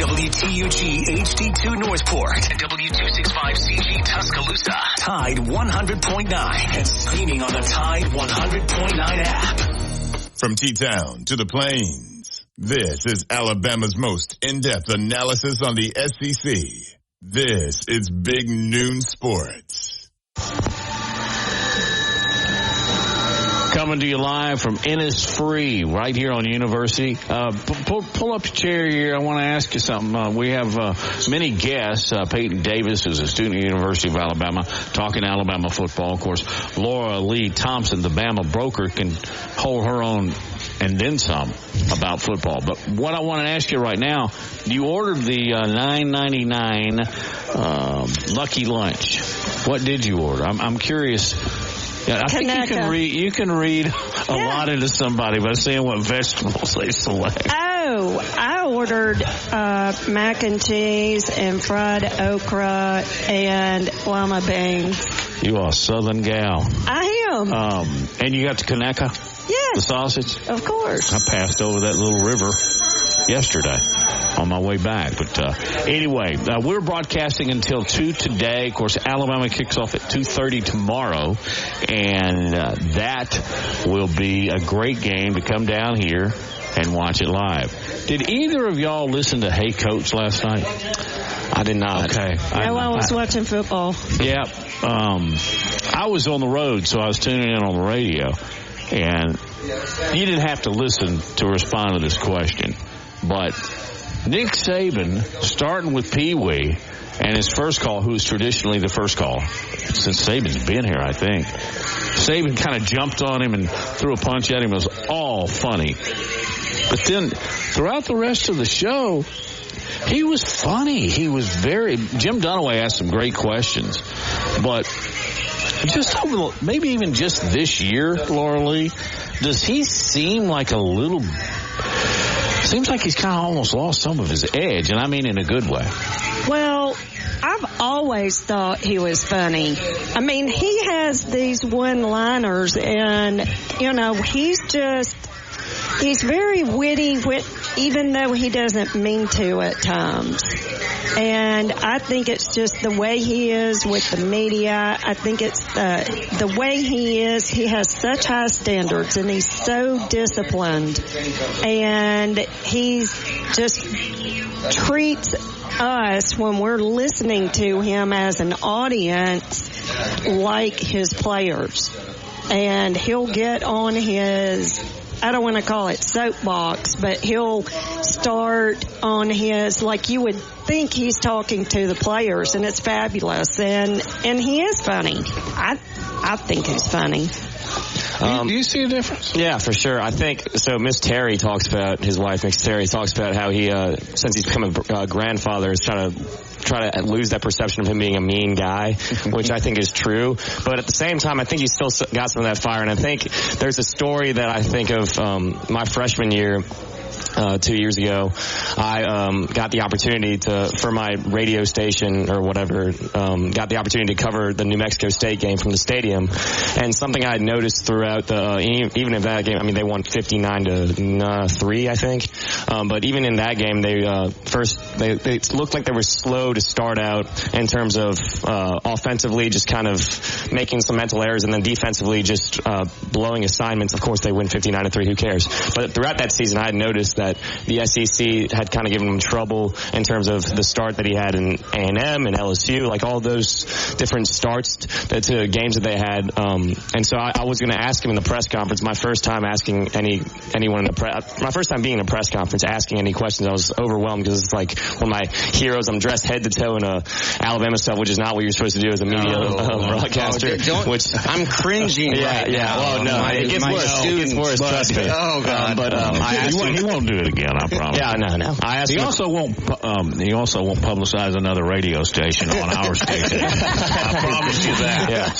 WTUG HD2 Northport, W265CG Tuscaloosa, Tide 100.9, and streaming on the Tide 100.9 app. From T-Town to the Plains, this is Alabama's most in-depth analysis on the SEC. This is Big Noon Sports. Coming to you live from Innisfree, right here on University. Pull up your chair here. I want to ask you something. We have many guests. Peyton Davis, who's a student at the University of Alabama, talking Alabama football. Of course, Laura Lee Thompson, the Bama broker, can hold her own and then some about football. But what I want to ask you right now, you ordered the $9.99 Lucky Lunch. What did you order? I'm curious. Yeah, I think you can read a lot into somebody by seeing what vegetables they select. Oh, I ordered mac and cheese and fried okra and lima beans. You are a Southern gal. I am. And you got the Conecuh? Yes. The sausage? Of course. I passed over that little river yesterday on my way back. But anyway, we're broadcasting until 2 today. Of course, Alabama kicks off at 2:30 tomorrow, and that will be a great game to come down here and watch it live. Did either of y'all listen to Hey Coach last night? I did not. Okay. No, I was watching football. Yeah. I was on the road, so I was tuning in on the radio. And you didn't have to listen to respond to this question. But Nick Saban, starting with Pee Wee, and his first call, who's traditionally the first call since Saban's been here, I think. Saban kind of jumped on him and threw a punch at him. It was all funny. But then throughout the rest of the show, he was funny. He was Jim Dunaway asked some great questions. But just maybe even just this year, Laura Lee, does he seem like seems like he's kind of almost lost some of his edge, and I mean in a good way. Well, I've always thought he was funny. I mean, he has these one-liners, and, he's very witty, even though he doesn't mean to at times. And I think it's just the way he is with the media. I think it's the way he is. He has such high standards, and he's so disciplined. And he's just treats us, when we're listening to him as an audience, like his players. And he'll get on his, I don't want to call it soapbox, but he'll start on his, like you would think he's talking to the players, and it's fabulous. And he is funny. I think he's funny. Do you see a difference? Yeah, for sure. I think so. Miss Terry talks about, his wife, Miss Terry, talks about how he, since he's become a grandfather, is trying to try to lose that perception of him being a mean guy, which I think is true. But at the same time, I think he's still got some of that fire. And I think there's a story that I think of my freshman year. 2 years ago, I got the opportunity for my radio station or whatever, got the opportunity to cover the New Mexico State game from the stadium. And something I had noticed throughout even in that game, I mean, they won 59-3, I think. But even in that game, they looked like they were slow to start out in terms of offensively, just kind of making some mental errors, and then defensively just blowing assignments. Of course, they win 59-3. Who cares? But throughout that season, I had noticed that the SEC had kind of given him trouble in terms of the start that he had in A&M and LSU, like all those different starts to games that they had. And so I was going to ask him in the press conference, my first time asking anyone in my first time being in a press conference, asking any questions. I was overwhelmed because it's like one of my heroes. I'm dressed head to toe in Alabama stuff, which is not what you're supposed to do as a media broadcaster. Which I'm cringing right now. Well, no, it gets worse. It gets worse. Trust me. Oh God. But he won't do it again. I promise. Yeah, no. He also won't publicize another radio station on our station. I promise you that. Yeah.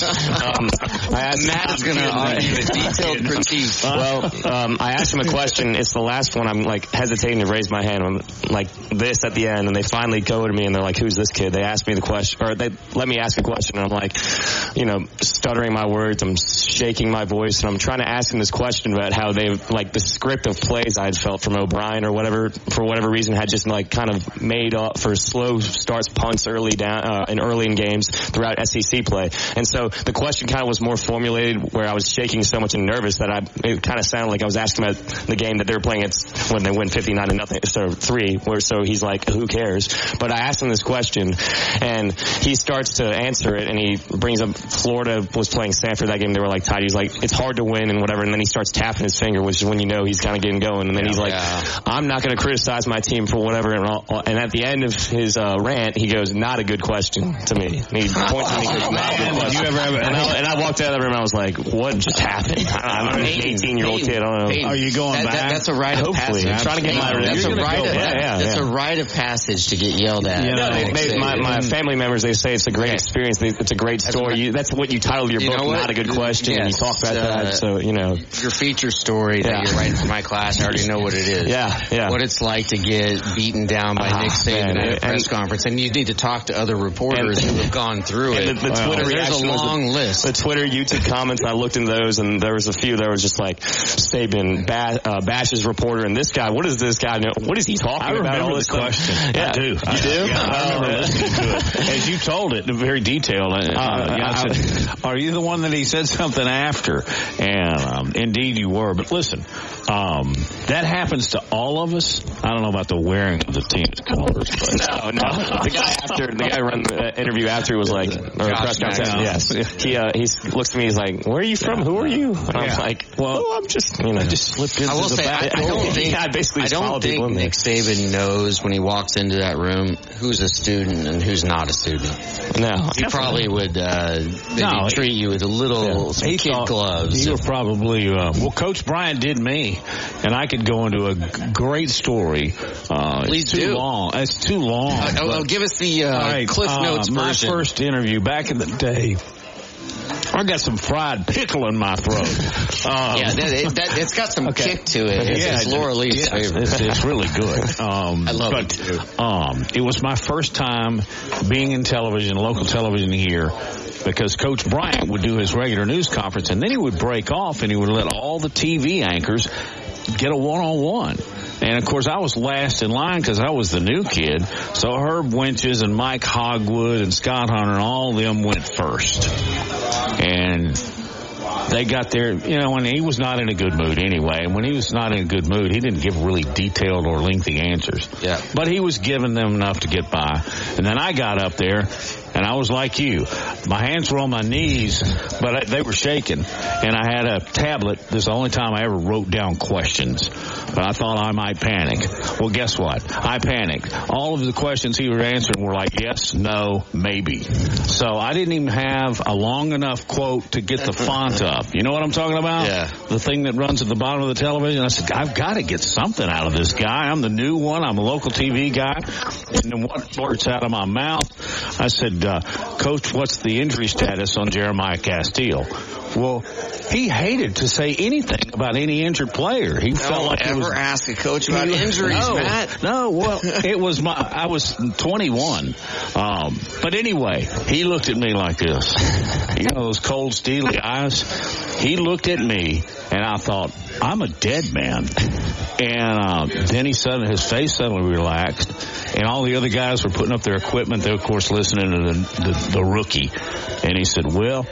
Matt's going to argue a detailed critique. Well, I asked him a question. It's the last one. I'm like hesitating to raise my hand. I'm like this at the end, and they finally go to me and they're like, "Who's this kid?" They asked me the question, or they let me ask a question. And I'm like, stuttering my words. I'm shaking my voice, and I'm trying to ask him this question about how they like the script of plays I had felt from O'Brien or whatever, for whatever reason, had just like kind of made up for slow starts, punts early in games throughout SEC play. And so the question kind of was more formulated where I was shaking so much and nervous that it kind of sounded like I was asking about the game that they were playing when they win 59-3, so he's like, who cares? But I asked him this question, and he starts to answer it, and he brings up Florida was playing Stanford that game. They were like tied. He's like, it's hard to win and whatever, and then he starts tapping his finger, which is when you know he's kind of getting going, and then he's like, I'm not going to criticize my team for whatever, and at the end of his rant, he goes, not a good question to me. And he points at me and goes, not a good question. And I walked out of the room and I was like, what just happened? I'm an 18-year-old kid. I don't know. Are you going back? That's a rite of passage. I'm trying to get That's a rite of passage to get yelled at. My family members, they say it's a great experience. It's a great story. That's what you titled your book, Not a Good Question, and you talk about that. So, your feature story that you're writing for my class, I already know what it is. Yeah. What it's like to get beaten down by Nick Saban at a press conference, and you need to talk to other reporters who have gone through it. The Twitter there's a long list. The Twitter, YouTube comments, I looked into those, and there was a few that was just like Saban bashes reporter, and this guy, what does this guy know? What is he talking about? All this question. Yeah. I do. You do? Yeah, I remember listening to it. As you told it, very detailed. I said, are you the one that he said something after? And indeed you were. But listen, that happens to all of us. I don't know about the wearing of the team's colors. But no. The guy run the interview after was like, or press conference. Yes. He looks at me. He's like, "Where are you from? Who are you?" And I'm like, "Well, I'm just, I just slipped into the back." I don't think Nick Saban knows when he walks into that room who's a student and who's not a student. No, he probably would treat you with a little kid gloves. You were probably Coach Bryant did me, and I could go into a great story. Please do. Long. It's too long. Give us the Cliff Notes version. My first interview back in the day, I got some fried pickle in my throat. It's got some kick to it. It's Laura Lee's favorite. It's really good. I love it too. It was my first time being in television, local television here, because Coach Bryant would do his regular news conference, and then he would break off and he would let all the TV anchors get a one-on-one. And, of course, I was last in line because I was the new kid. So Herb Winches and Mike Hogwood and Scott Hunter and all of them went first. And they got there, and he was not in a good mood anyway. And when he was not in a good mood, he didn't give really detailed or lengthy answers. Yeah. But he was giving them enough to get by. And then I got up there, and And I was like you. My hands were on my knees, but they were shaking. And I had a tablet. This is the only time I ever wrote down questions. But I thought I might panic. Well, guess what? I panicked. All of the questions he was answering were like yes, no, maybe. So I didn't even have a long enough quote to get the font up. You know what I'm talking about? Yeah. The thing that runs at the bottom of the television. I said, I've got to get something out of this guy. I'm the new one. I'm a local TV guy. And then what blurts out of my mouth? I said, Coach, what's the injury status on Jeremiah Castile? Well, he hated to say anything about any injured player. He felt like ever it was, ask a coach about injuries, Matt. No, well, I was 21. But anyway, he looked at me like this. You know, those cold, steely eyes. He looked at me, and I thought, I'm a dead man. And then his face suddenly relaxed, and all the other guys were putting up their equipment. They were, of course, listening to the rookie. And he said, well,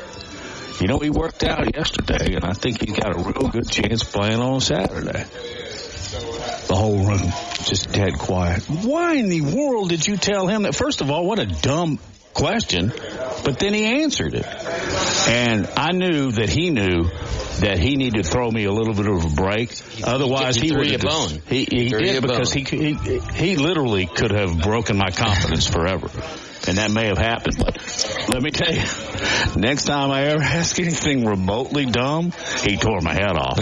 you know, he worked out yesterday, and I think he's got a real good chance playing on Saturday. The whole room just dead quiet. Why in the world did you tell him that? First of all, what a dumb question, but then he answered it. And I knew that he needed to throw me a little bit of a break. Otherwise, he would have bone. He did, because he literally could have broken my confidence forever. And that may have happened, but let me tell you, next time I ever ask anything remotely dumb, he tore my head off.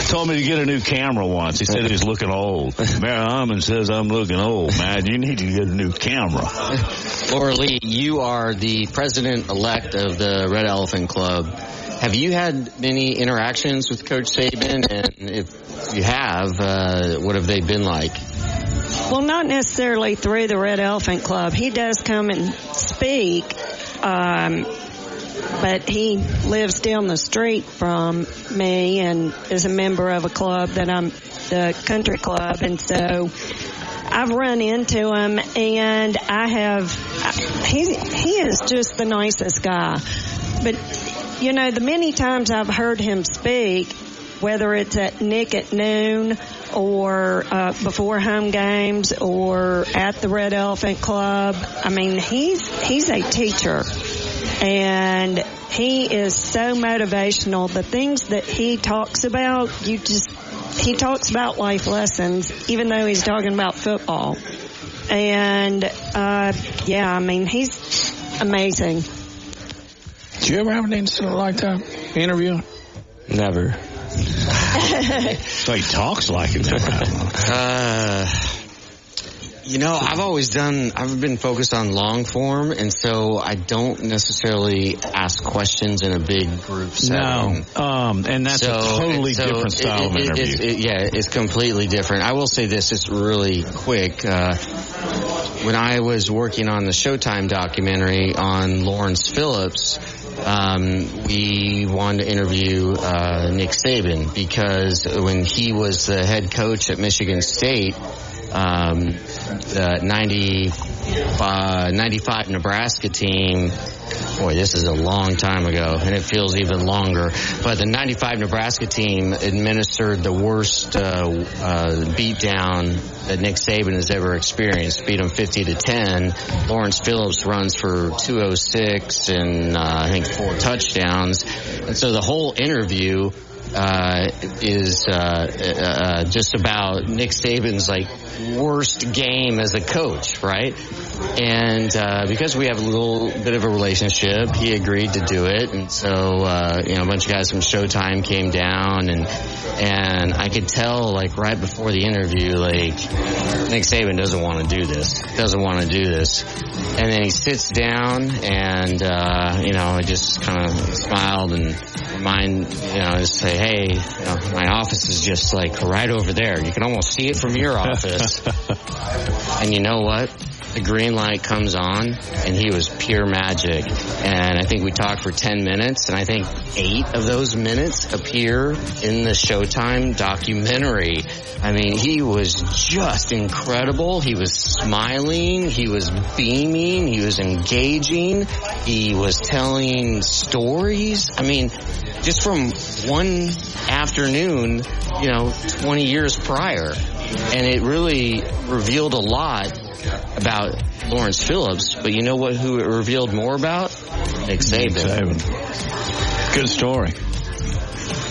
Told me to get a new camera once. He said he was looking old. Mary Harmon says I'm looking old, man. You need to get a new camera. Laura Lee, you are the president-elect of the Red Elephant Club. Have you had many interactions with Coach Saban? And if you have, what have they been like? Well, not necessarily through the Red Elephant Club. He does come and speak, but he lives down the street from me and is a member of a club that I'm the country club, and so I've run into him, and he is just the nicest guy. But, you know, the many times I've heard him speak, whether it's at Nick at noon or before home games or at the Red Elephant Club, I mean, he's a teacher, and he is so motivational. The things that he talks about, he talks about life lessons, even though he's talking about football. And, I mean, he's amazing. Did you ever have an incident like that? Interview? Never. So he talks like it. You know, I've been focused on long form, and so I don't necessarily ask questions in a big group setting. No, and that's a totally different style of interview. It's completely different. I will say this just really quick. When I was working on the Showtime documentary on Lawrence Phillips, we wanted to interview Nick Saban, because when he was the head coach at Michigan State, the 95 Nebraska team, boy, this is a long time ago, and it feels even longer, but the 95 Nebraska team administered the worst beatdown that Nick Saban has ever experienced. Beat them 50-10. Lawrence Phillips runs for 206 and I think 4 touchdowns. And so the whole interview is just about Nick Saban's worst game as a coach, right? And because we have a little bit of a relationship, he agreed to do it. And so a bunch of guys from Showtime came down, and I could tell right before the interview, Nick Saban doesn't want to do this. And then he sits down, and I just kind of smiled and just say, hey, my office is just right over there. You can almost see it from your office. And you know what? The green light comes on, and he was pure magic. And I think we talked for 10 minutes, and I think 8 of those minutes appear in the Showtime documentary. I mean, he was just incredible. He was smiling. He was beaming. He was engaging. He was telling stories. I mean, just from one afternoon, 20 years prior. And it really revealed a lot about Lawrence Phillips, but you know who it revealed more about? Nick Saban. Good story.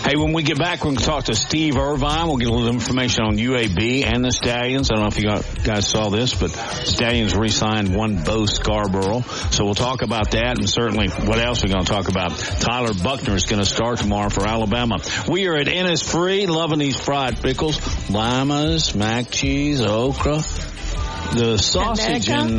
Hey, when we get back, we're going to talk to Steve Irvine. We'll get a little information on UAB and the Stallions. I don't know if you guys saw this, but Stallions re-signed one Bo Scarborough. So we'll talk about that, and certainly what else we're going to talk about. Tyler Buchner is going to start tomorrow for Alabama. We are at Innisfree, loving these fried pickles, limas, mac cheese, okra, the sausage, and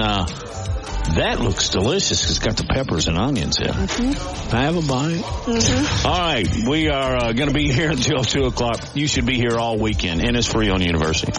that looks delicious. It's got the peppers and onions in it. Mm-hmm. I have a bite. Mm-hmm. All right. We are going to be here until 2 o'clock. You should be here all weekend. Innisfree on University.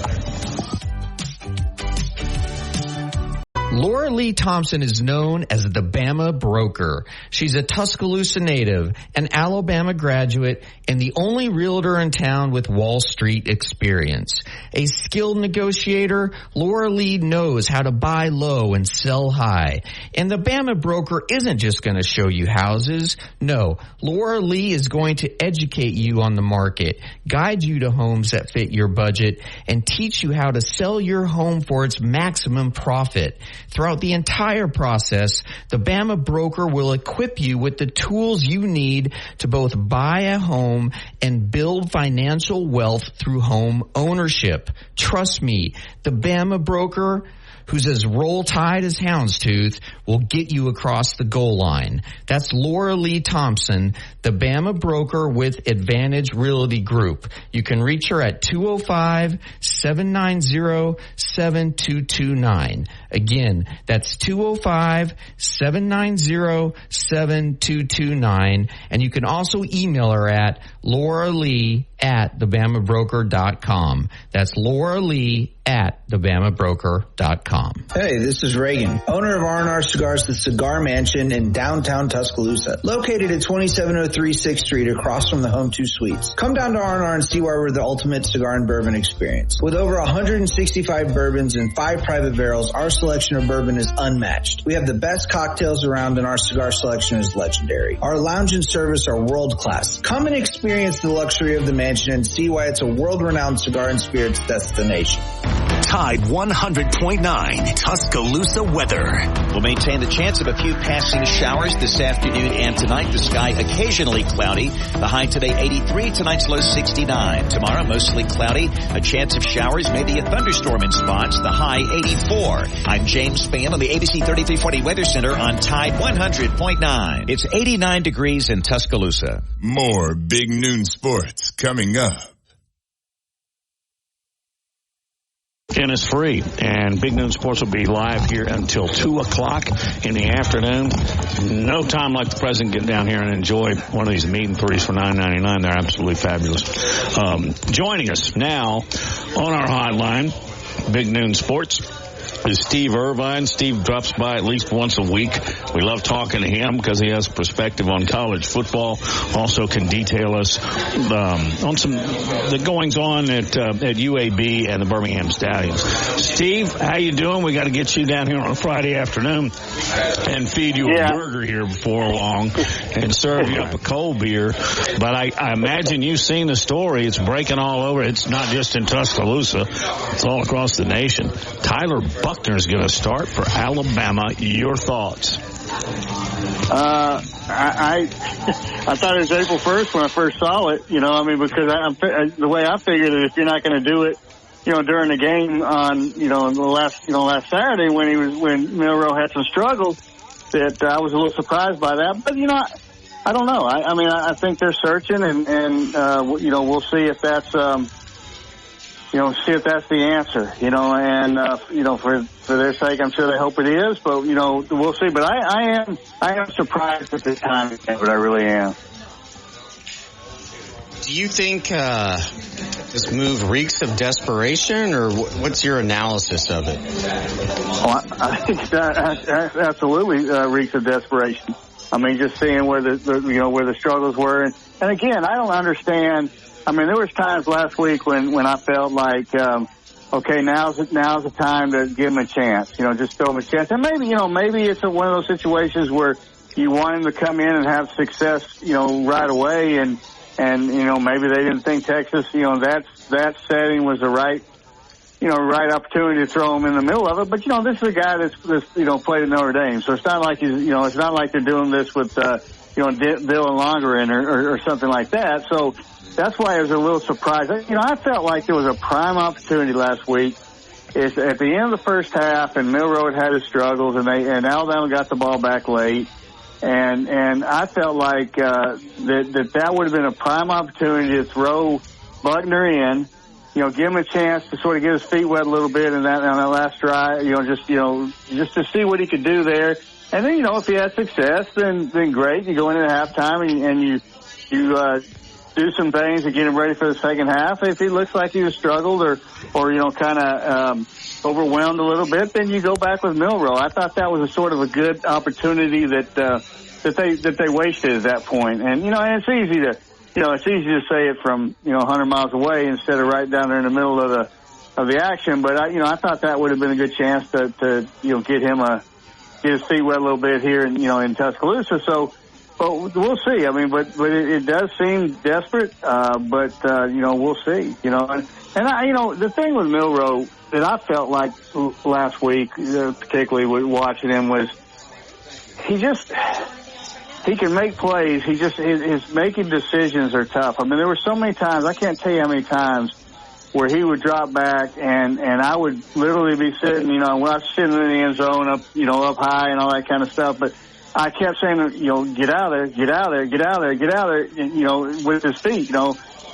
Laura Lee Thompson is known as the Bama Broker. She's a Tuscaloosa native, an Alabama graduate, and the only realtor in town with Wall Street experience. A skilled negotiator, Laura Lee knows how to buy low and sell high. And the Bama Broker isn't just going to show you houses. No, Laura Lee is going to educate you on the market, guide you to homes that fit your budget, and teach you how to sell your home for its maximum profit. Throughout the entire process, the Bama Broker will equip you with the tools you need to both buy a home and build financial wealth through home ownership. Trust me, the Bama Broker, who's as roll-tide as houndstooth, will get you across the goal line. That's Laura Lee Thompson, the Bama Broker with Advantage Realty Group. You can reach her at 205-790-7229. Again, that's 205-790-7229. And you can also email her at lauralee@thebamabroker.com. That's lauralee@thebamabroker.com. Hey, this is Reagan, owner of R&R Cigars, the Cigar Mansion in downtown Tuscaloosa, located at 2703 6th Street across from the Home 2 Suites. Come down to R&R and see why we're the ultimate cigar and bourbon experience. With over 165 bourbons and 5 private barrels, our selection of bourbon is unmatched. We have the best cocktails around, and our cigar selection is legendary. Our lounge and service are world class. Come and experience the luxury of the mansion and see why it's a world-renowned cigar and spirits destination. Tide 100.9 Tuscaloosa weather. We'll maintain the chance of a few passing showers this afternoon and tonight. The sky occasionally cloudy. The high today 83, tonight's low 69. Tomorrow mostly cloudy. A chance of showers, maybe a thunderstorm in spots. The high 84. I'm James Spann on the ABC 3340 Weather Center on Tide 100.9. It's 89 degrees in Tuscaloosa. More Big Noon Sports coming up. Innisfree, and Big Noon Sports will be live here until 2 o'clock in the afternoon. No time like the present. Get down here and enjoy one of these meet and threes for $9.99. They're absolutely fabulous. Joining us now on our hotline, Big Noon Sports, is Steve Irvine. Steve drops by at least once a week. We love talking to him because he has perspective on college football. Also can detail us on some the goings on at UAB and the Birmingham Stallions. Steve, how you doing? We got to get you down here on a Friday afternoon and feed you a burger here before long and serve you up a cold beer. But I imagine you've seen the story. It's breaking all over. It's not just in Tuscaloosa. It's all across the nation. Tyler Buchner is going to start for Alabama. Your thoughts? I thought it was April 1st when I first saw it, because the way I figured it, if you're not going to do it, during the game on, last Saturday when Milroe had some struggles, that I was a little surprised by that. But, I don't know. I think they're searching and we'll see if that's, see if that's the answer, and, for their sake, I'm sure they hope it is, but, we'll see. But I am surprised at this time, but I really am. Do you think this move reeks of desperation, or what's your analysis of it? I think that absolutely reeks of desperation. Just seeing where where the struggles were, and again, I don't understand. There was times last week when I felt like, okay, now's the time to give him a chance. Just throw him a chance. And maybe it's one of those situations where you want him to come in and have success, right away. And maybe they didn't think Texas, that setting was the right right opportunity to throw him in the middle of it. But, this is a guy that's played at Notre Dame. So it's not like it's not like they're doing this with, Dylan Longerin or something like that. So that's why I was a little surprised. I felt like there was a prime opportunity last week. It's at the end of the first half, and Milroe had his struggles, and Alabama got the ball back late. And I felt like, that would have been a prime opportunity to throw Buckner in, give him a chance to sort of get his feet wet a little bit on that last drive, just to see what he could do there. And then, if he has success, then great. You go into halftime and you do some things to get him ready for the second half. If he looks like he was struggled or kind of, overwhelmed a little bit, then you go back with Milroe. I thought that was a sort of a good opportunity that they wasted at that point. And, and it's easy to say it from, 100 miles away instead of right down there in the middle of the action. But I thought that would have been a good chance to get his feet wet a little bit here in Tuscaloosa. So, but we'll see. I mean, but it does seem desperate. But we'll see, and the thing with Milroe that I felt like last week, particularly with watching him, was he can make plays. His making decisions are tough. I mean, there were so many times, I can't tell you how many times, where he would drop back and I would literally be sitting, when I was sitting in the end zone up high and all that kind of stuff. But I kept saying, get out of there, get out of there, get out of there, get out of there, with his feet,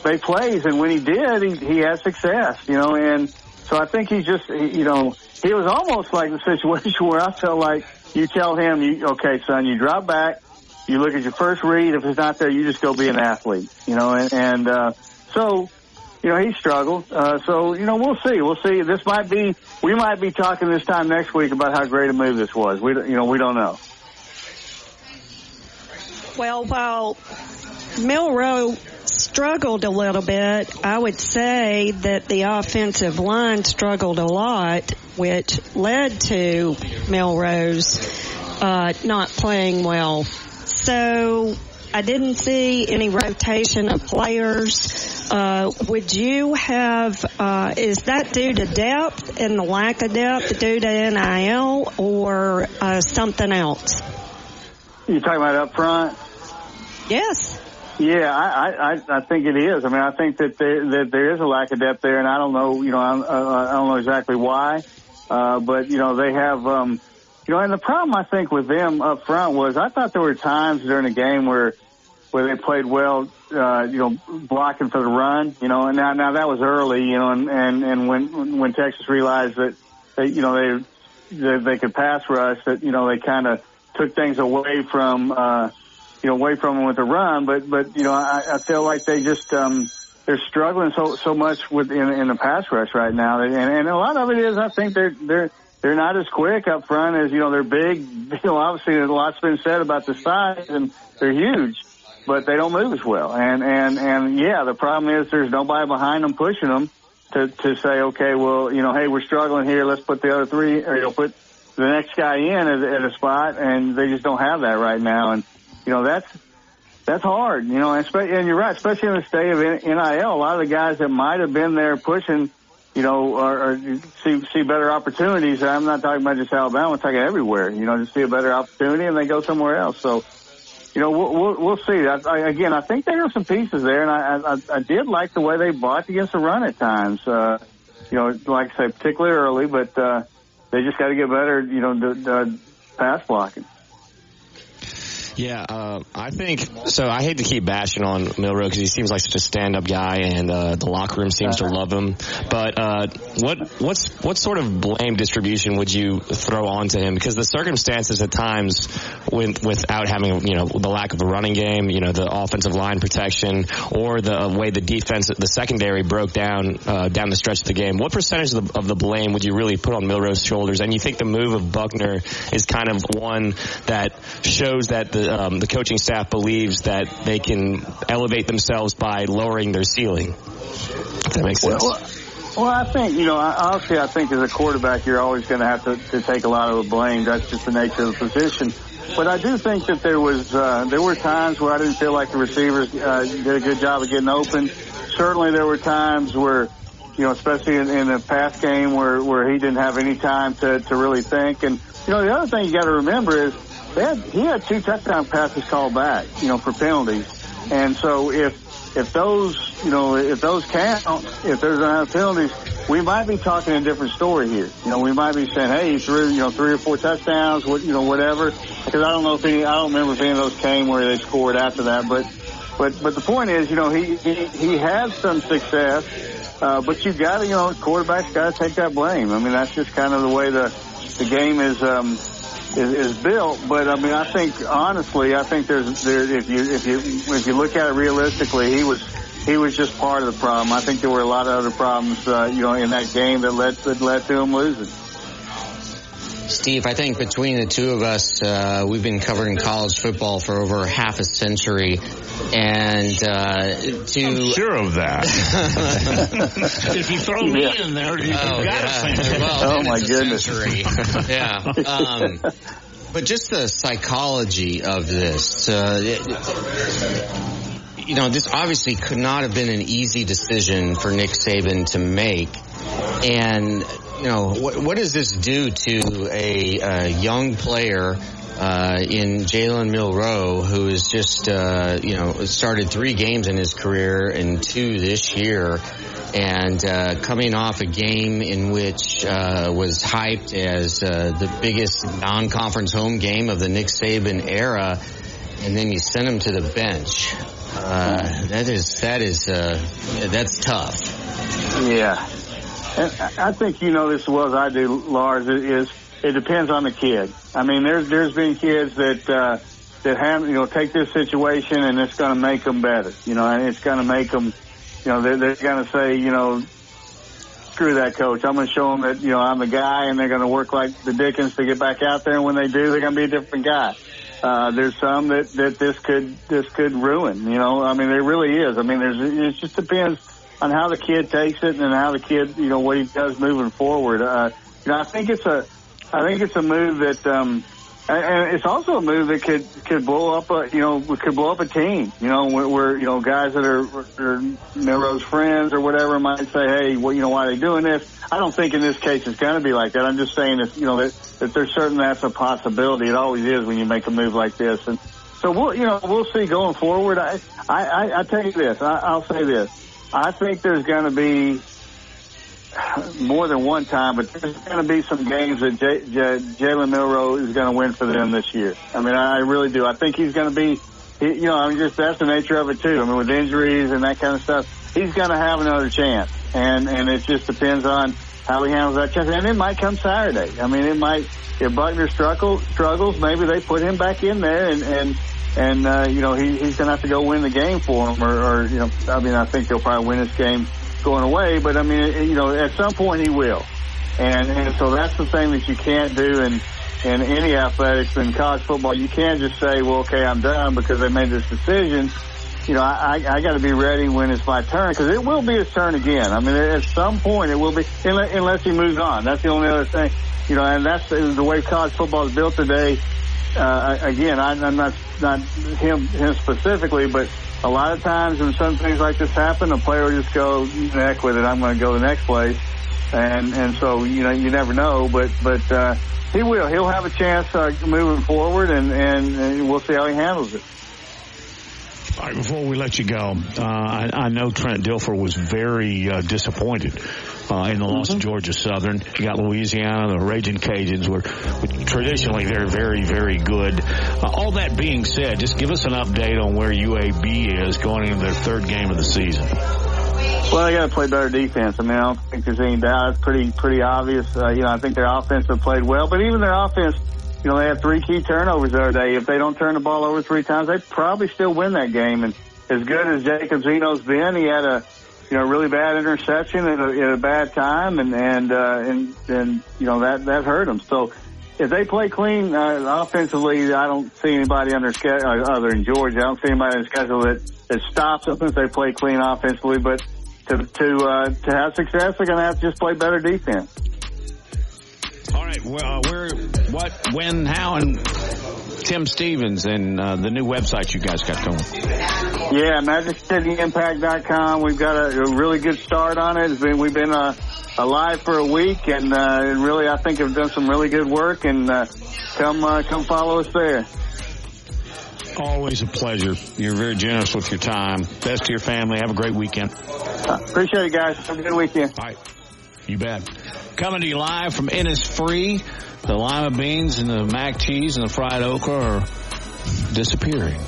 make plays. And when he did, he had success, and so I think he was almost like the situation where I felt like you tell him, okay, son, you drop back, you look at your first read. If it's not there, you just go be an athlete, so, he struggled. So, we'll see. We'll see. We might be talking this time next week about how great a move this was. We don't know. Well, while Milroe struggled a little bit, I would say that the offensive line struggled a lot, which led to Milroe's not playing well. So I didn't see any rotation of players. Would you have, is that due to depth and the lack of depth due to NIL or something else? You talking about up front? Yes. Yeah, I think it is. I mean, I think that there is a lack of depth there, and I don't know, I don't know exactly why. But, they have, and the problem I think with them up front was I thought there were times during the game where they played well, blocking for the run, and now that was early, and when Texas realized that they could pass rush, that, they kind of took things away from them with the run, but I feel like they just they're struggling so much in the pass rush right now, and a lot of it is I think they're not as quick up front as they're big. Obviously a lot's been said about the size, and they're huge, but they don't move as well. And yeah, the problem is there's nobody behind them pushing them to say, okay, well, hey, we're struggling here. Let's put the other three, or put the next guy in at a spot, and they just don't have that right now. And that's hard, and you're right, especially in the state of NIL. A lot of the guys that might have been there pushing, or see better opportunities. I'm not talking about just Alabama, I'm talking everywhere. Just see a better opportunity and they go somewhere else. So, we'll see. I think there are some pieces there, and I did like the way they blocked against the run at times. Like I say, particularly early, but they just got to get better, pass blocking. Yeah, I think so. I hate to keep bashing on Milroe because he seems like such a stand-up guy, and the locker room seems to love him. But what sort of blame distribution would you throw onto him? Because the circumstances at times, without having the lack of a running game, the offensive line protection, or the way the defense, the secondary broke down the stretch of the game. What percentage of the blame would you really put on Milroe's shoulders? And you think the move of Buckner is kind of one that shows that the coaching staff believes that they can elevate themselves by lowering their ceiling, if that makes sense. Well, I think, honestly, I think as a quarterback, you're always going to have to take a lot of the blame. That's just the nature of the position. But I do think that there were times where I didn't feel like the receivers did a good job of getting open. Certainly there were times where especially in a pass game where he didn't have any time to really think. And, the other thing you got to remember is he had 2 touchdown passes called back, for penalties. And so if those count, if there's enough penalties, we might be talking a different story here. We might be saying, hey, he threw, 3 or 4 touchdowns, whatever. Because I don't remember if any of those came where they scored after that. But the point is, he had some success, but you got to, quarterbacks got to take that blame. I mean, that's just kind of the way the game is built. But I mean, I think honestly, if you look at it realistically, he was just part of the problem. I think there were a lot of other problems, in that game that led to him losing. Steve, I think between the two of us, we've been covering college football for over half a century, and I'm sure of that. If you throw me in there, you've got a century. Well, my goodness. Yeah. But just the psychology of this, this obviously could not have been an easy decision for Nick Saban to make. And, what does this do to a young player in Jalen Milroe, who has just, started 3 games in his career and 2 this year, and coming off a game in which was hyped as the biggest non-conference home game of the Nick Saban era, and then you send him to the bench. That's tough. Yeah. And I think you know this as well as I do, Lars, it depends on the kid. I mean, there's been kids that have, take this situation and it's going to make them better, and it's going to make them, they're going to say, screw that coach. I'm going to show them that, I'm the guy, and they're going to work like the Dickens to get back out there. And when they do, they're going to be a different guy. There's some that this could ruin, I mean, there really is. I mean, it just depends on how the kid takes it and how the kid, what he does moving forward. I think it's a move that, and it's also a move that could blow up a team, where guys that are Milroe's friends or whatever might say, hey, why are they doing this? I don't think in this case it's going to be like that. I'm just saying that, that there's certain that's a possibility. It always is when you make a move like this. And so we'll see going forward. I tell you this, I'll say this. I think there's going to be more than one time, but there's going to be some games that Jalen Milroe is going to win for them this year. I mean, I really do. I think he's going to be, that's the nature of it too. I mean, with injuries and that kind of stuff, he's going to have another chance. And it just depends on how he handles that chance. And it might come Saturday. I mean, if Buckner struggles, maybe they put him back in there and he's going to have to go win the game for him or I think they'll probably win this game going away, but I mean, at some point he will. And so that's the thing that you can't do in any athletics in college football. You can't just say, well, okay, I'm done because they made this decision. I got to be ready when it's my turn, because it will be his turn again. I mean, at some point it will be, unless he moves on. That's the only other thing, and that's the way college football is built today. Again, I'm not him specifically, but a lot of times when some things like this happen, a player will just go, heck with it, I'm going to go the next place. And so, you never know, but he will. He'll have a chance moving forward, and we'll see how he handles it. All right, before we let you go, I know Trent Dilfer was very disappointed in the loss of Georgia Southern. You got Louisiana, the Raging Cajuns, were traditionally they're very, very good. All that being said, just give us an update on where UAB is going into their 3rd game of the season. Well, they got to play better defense. I mean, I don't think there's any doubt. It's pretty obvious. I think their offense have played well, but even their offense, they had 3 key turnovers the other day. If they don't turn the ball over 3 times, they probably still win that game. And as good as Jacob Zeno's been, he had a really bad interception at a bad time, and that hurt him. So if they play clean offensively, I don't see anybody on their schedule other than Georgia. I don't see anybody on their schedule that stops them if they play clean offensively. But to have success, they're going to have to just play better defense. All right, where, what, when, how, and Tim Stevens and the new website you guys got going. Yeah, MagicCityImpact.com. We've got a really good start on it. We've been alive for a week, and really, I think have done some really good work. And come follow us there. Always a pleasure. You're very generous with your time. Best to your family. Have a great weekend. Appreciate it, guys. Have a good weekend. All right. You bet. Coming to you live from Innisfree. The lima beans and the mac cheese and the fried okra are disappearing.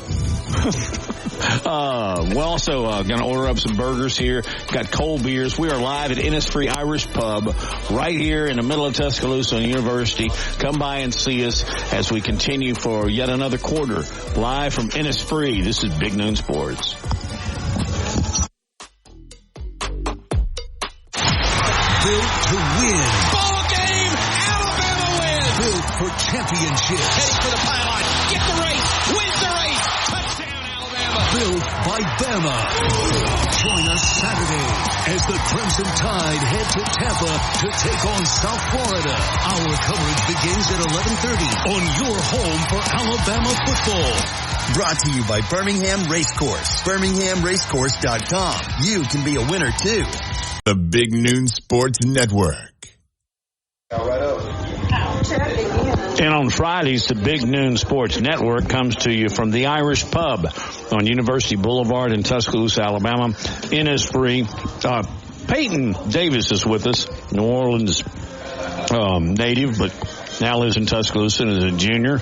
We're also going to order up some burgers here. Got cold beers. We are live at Innisfree Irish Pub right here in the middle of Tuscaloosa University. Come by and see us as we continue for yet another quarter. Live from Innisfree. This is Big Noon Sports. Built to win. Ball game. Alabama wins. Built for championships. Heading for the pylon. Get the race. Wins the race. Touchdown Alabama. Built by Bama. Join us Saturday as the Crimson Tide head to Tampa to take on South Florida. Our coverage begins at 11:30 on your home for Alabama football. Brought to you by Birmingham Racecourse. BirminghamRacecourse.com. You can be a winner too. The Big Noon Sports Network. And on Fridays, the Big Noon Sports Network comes to you from the Irish Pub on University Boulevard in Tuscaloosa, Alabama. Innisfree. Peyton Davis is with us, New Orleans native, but now lives in Tuscaloosa and is a junior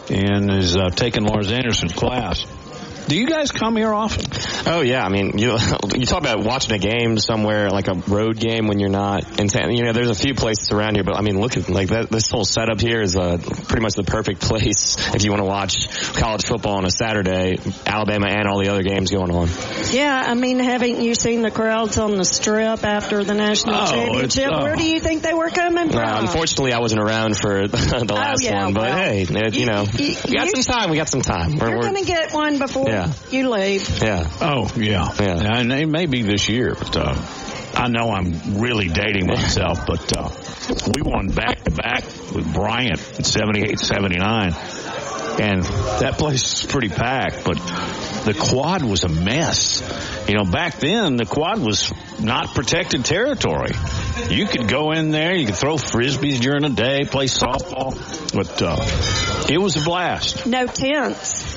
and is taking Lars Anderson's class. Do you guys come here often? Oh, yeah. I mean, you talk about watching a game somewhere, like a road game when you're not in town. You know, there's a few places around here, but, I mean, look at, like, this whole setup here is pretty much the perfect place if you want to watch college football on a Saturday, Alabama and all the other games going on. Yeah, I mean, haven't you seen the crowds on the Strip after the national championship? Where do you think they were coming from? Unfortunately, I wasn't around for the last one, but, hey, you got some time. We got some time. You're going to get one before you leave. Yeah. Oh, yeah. And it may be this year, but I know I'm really dating myself, but we won back-to-back with Bryant in 78-79, and that place is pretty packed, but the quad was a mess. You know, back then, the quad was not protected territory. You could go in there, you could throw frisbees during the day, play softball, but it was a blast. No tents.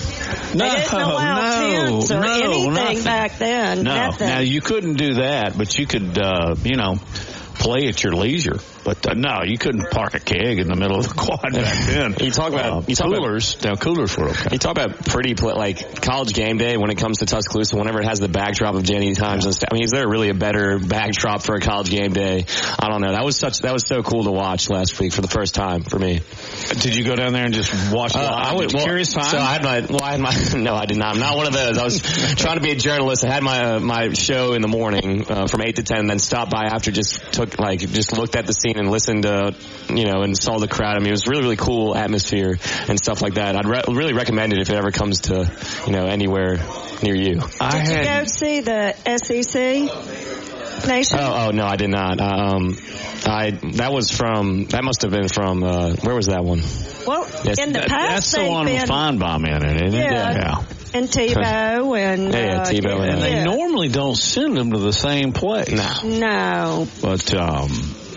They didn't allow tents or anything nothing. back then. No. Nothing. Now, you couldn't do that, but you could, play at your leisure. But no, you couldn't park a keg in the middle of the quad back then. You talk about coolers. Now coolers were okay. You talk about pretty like college game day when it comes to Tuscaloosa. Whenever it has the backdrop of Jenny Times and stuff. I mean, is there really a better backdrop for a college game day? I don't know. That was so cool to watch last week for the first time for me. Did you go down there and just watch it? Curious time. So I had my no, I did not. I'm not one of those. I was trying to be a journalist. I had my show in the morning from 8 to 10, and then stopped by after. Just looked at the scene and listened to, and saw the crowd. I mean, it was really, really cool atmosphere and stuff like that. I'd really recommend it if it ever comes to, anywhere near you. Did you go see the SEC Nation? Oh, no, I did not. That must have been from, where was that one? Well, in the past, that's the one with Feinbaum in it, isn't it? Yeah. And Tebow and Tebow. And they normally don't send them to the same place. No. But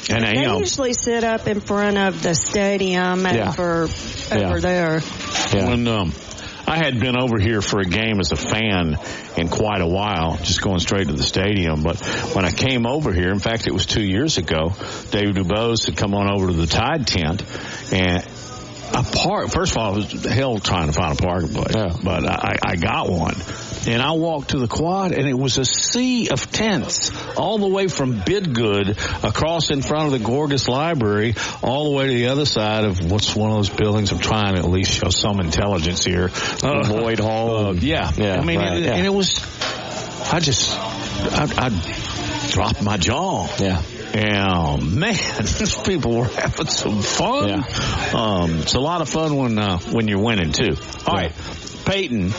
they usually sit up in front of the stadium over there. Yeah. When I had been over here for a game as a fan in quite a while, just going straight to the stadium. But when I came over here, in fact, it was 2 years ago, David Dubose had come on over to the Tide tent, and first of all, I was hell trying to find a parking place, but I got one. And I walked to the quad, and it was a sea of tents all the way from Bidgood across in front of the Gorgas Library all the way to the other side of what's one of those buildings. I'm trying to at least show some intelligence here. Lloyd Hall. I mean, and it was, I dropped my jaw. Yeah. Yeah, man, these people were having some fun. Yeah. It's a lot of fun when you're winning, too. All right, Peyton,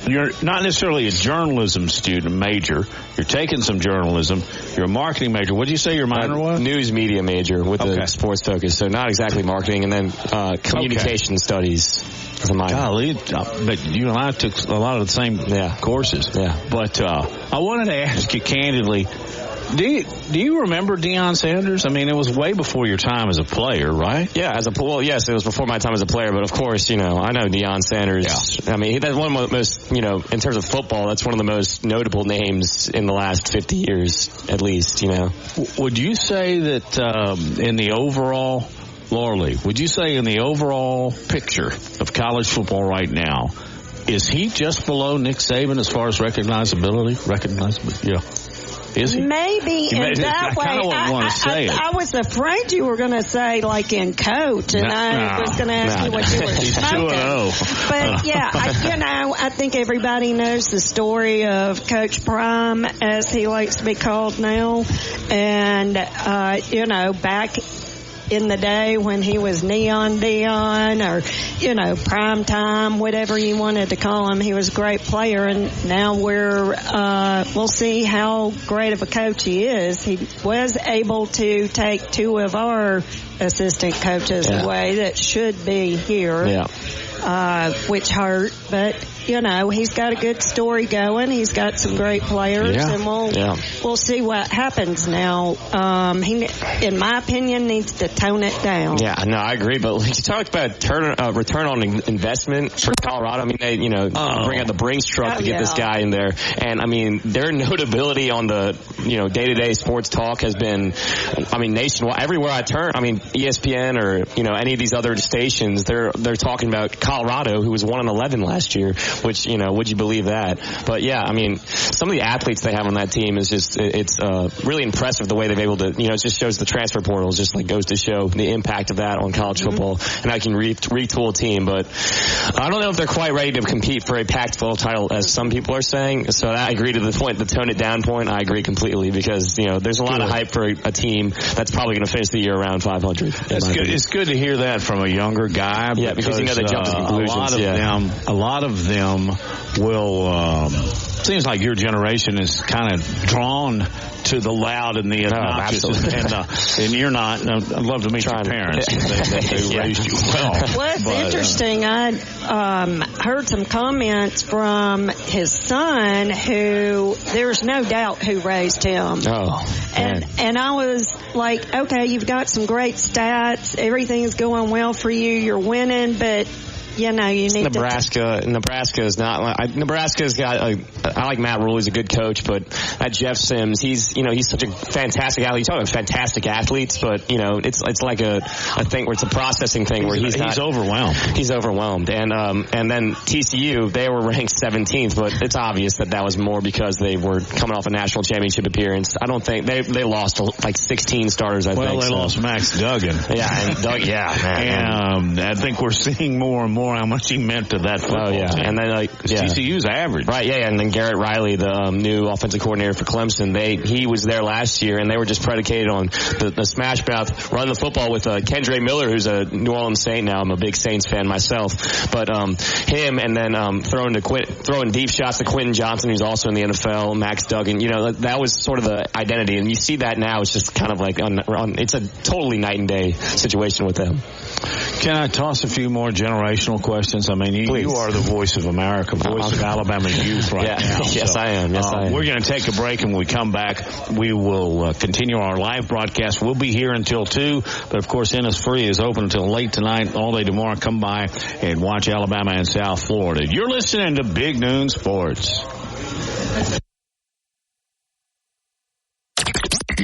you're not necessarily a journalism student major. You're taking some journalism. You're a marketing major. What did you say your minor was? News media major with a sports focus. So not exactly marketing, and then communication studies. Golly, but you and I took a lot of the same courses. Yeah. But I wanted to ask you candidly, do you remember Deion Sanders? I mean, it was way before your time as a player, right? Yeah, yes, it was before my time as a player. But of course, I know Deion Sanders. Yeah. I mean, that's one of the most, in terms of football, that's one of the most notable names in the last 50 years, at least. Would you say that in the overall? Lorley, would you say in the overall picture of college football right now, is he just below Nick Saban as far as recognizability? Yeah. Is he? Maybe in that way. I was afraid you were going to say like in coach, and I was going to ask you what you were smoking. But yeah, I think everybody knows the story of Coach Prime, as he likes to be called now, and back in the day when he was Neon Deion or, prime time, whatever you wanted to call him, he was a great player. And now we'll see how great of a coach he is. He was able to take two of our assistant coaches away that should be here, which hurt. But, he's got a good story going. He's got some great players, and we'll see what happens now. He, in my opinion, needs to tone it down. Yeah, no, I agree. But you talked about return on investment for Colorado. I mean, they, bring out the Brinks truck to get this guy in there. And, I mean, their notability on the, day-to-day sports talk has been, nationwide. Everywhere I turn, ESPN or, any of these other stations, they're talking about Colorado, who was 1-11 last year, which, would you believe that? But yeah, some of the athletes they have on that team is just, it's really impressive the way they've able to, it just shows the transfer portal just like goes to show the impact of that on college football, and I can retool a team, but I don't know if they're quite ready to compete for a Pac-12 title as some people are saying. So I agree to the point, the tone it down point, I agree completely, because, there's a lot of hype for a team that's probably going to finish the year around 500. It's good to hear that from a younger guy. Yeah, because they jump to conclusions. A lot of them will, seems like your generation is kind of drawn to the loud and the obnoxious, and you're not. I'd love to meet your parents. They raised you well. Well, it's interesting. I heard some comments from his son, who there's no doubt who raised him. And I was like, okay, you've got some great stats. Everything's going well for you. You're winning, but you need Nebraska. Nebraska's not. Nebraska's got. I like Matt Rule. He's a good coach, but that Jeff Sims, he's such a fantastic athlete. You talk about fantastic athletes, but it's like a thing where it's a processing thing where he's overwhelmed. He's overwhelmed, and then TCU, they were ranked 17th, but it's obvious that was more because they were coming off a national championship appearance. I don't think they lost like 16 starters. I think they lost Max Duggan. Yeah, and and I think we're seeing more and more how much he meant to that football team. And then TCU's average. Right, and then Garrett Riley, the new offensive coordinator for Clemson, he was there last year, and they were just predicated on the smash mouth, run the football with Kendre Miller, who's a New Orleans Saint now. I'm a big Saints fan myself. But him, and then throwing deep shots to Quentin Johnson, who's also in the NFL, Max Duggan, that was sort of the identity. And you see that now, it's just kind of like it's a totally night and day situation with them. Can I toss a few more generational questions? You are the voice of America, voice of Alabama youth right now. Yes, I am. We're going to take a break, and when we come back, we will continue our live broadcast. We'll be here until 2, but of course, Innisfree is open until late tonight, all day tomorrow. Come by and watch Alabama and South Florida. You're listening to Big Noon Sports.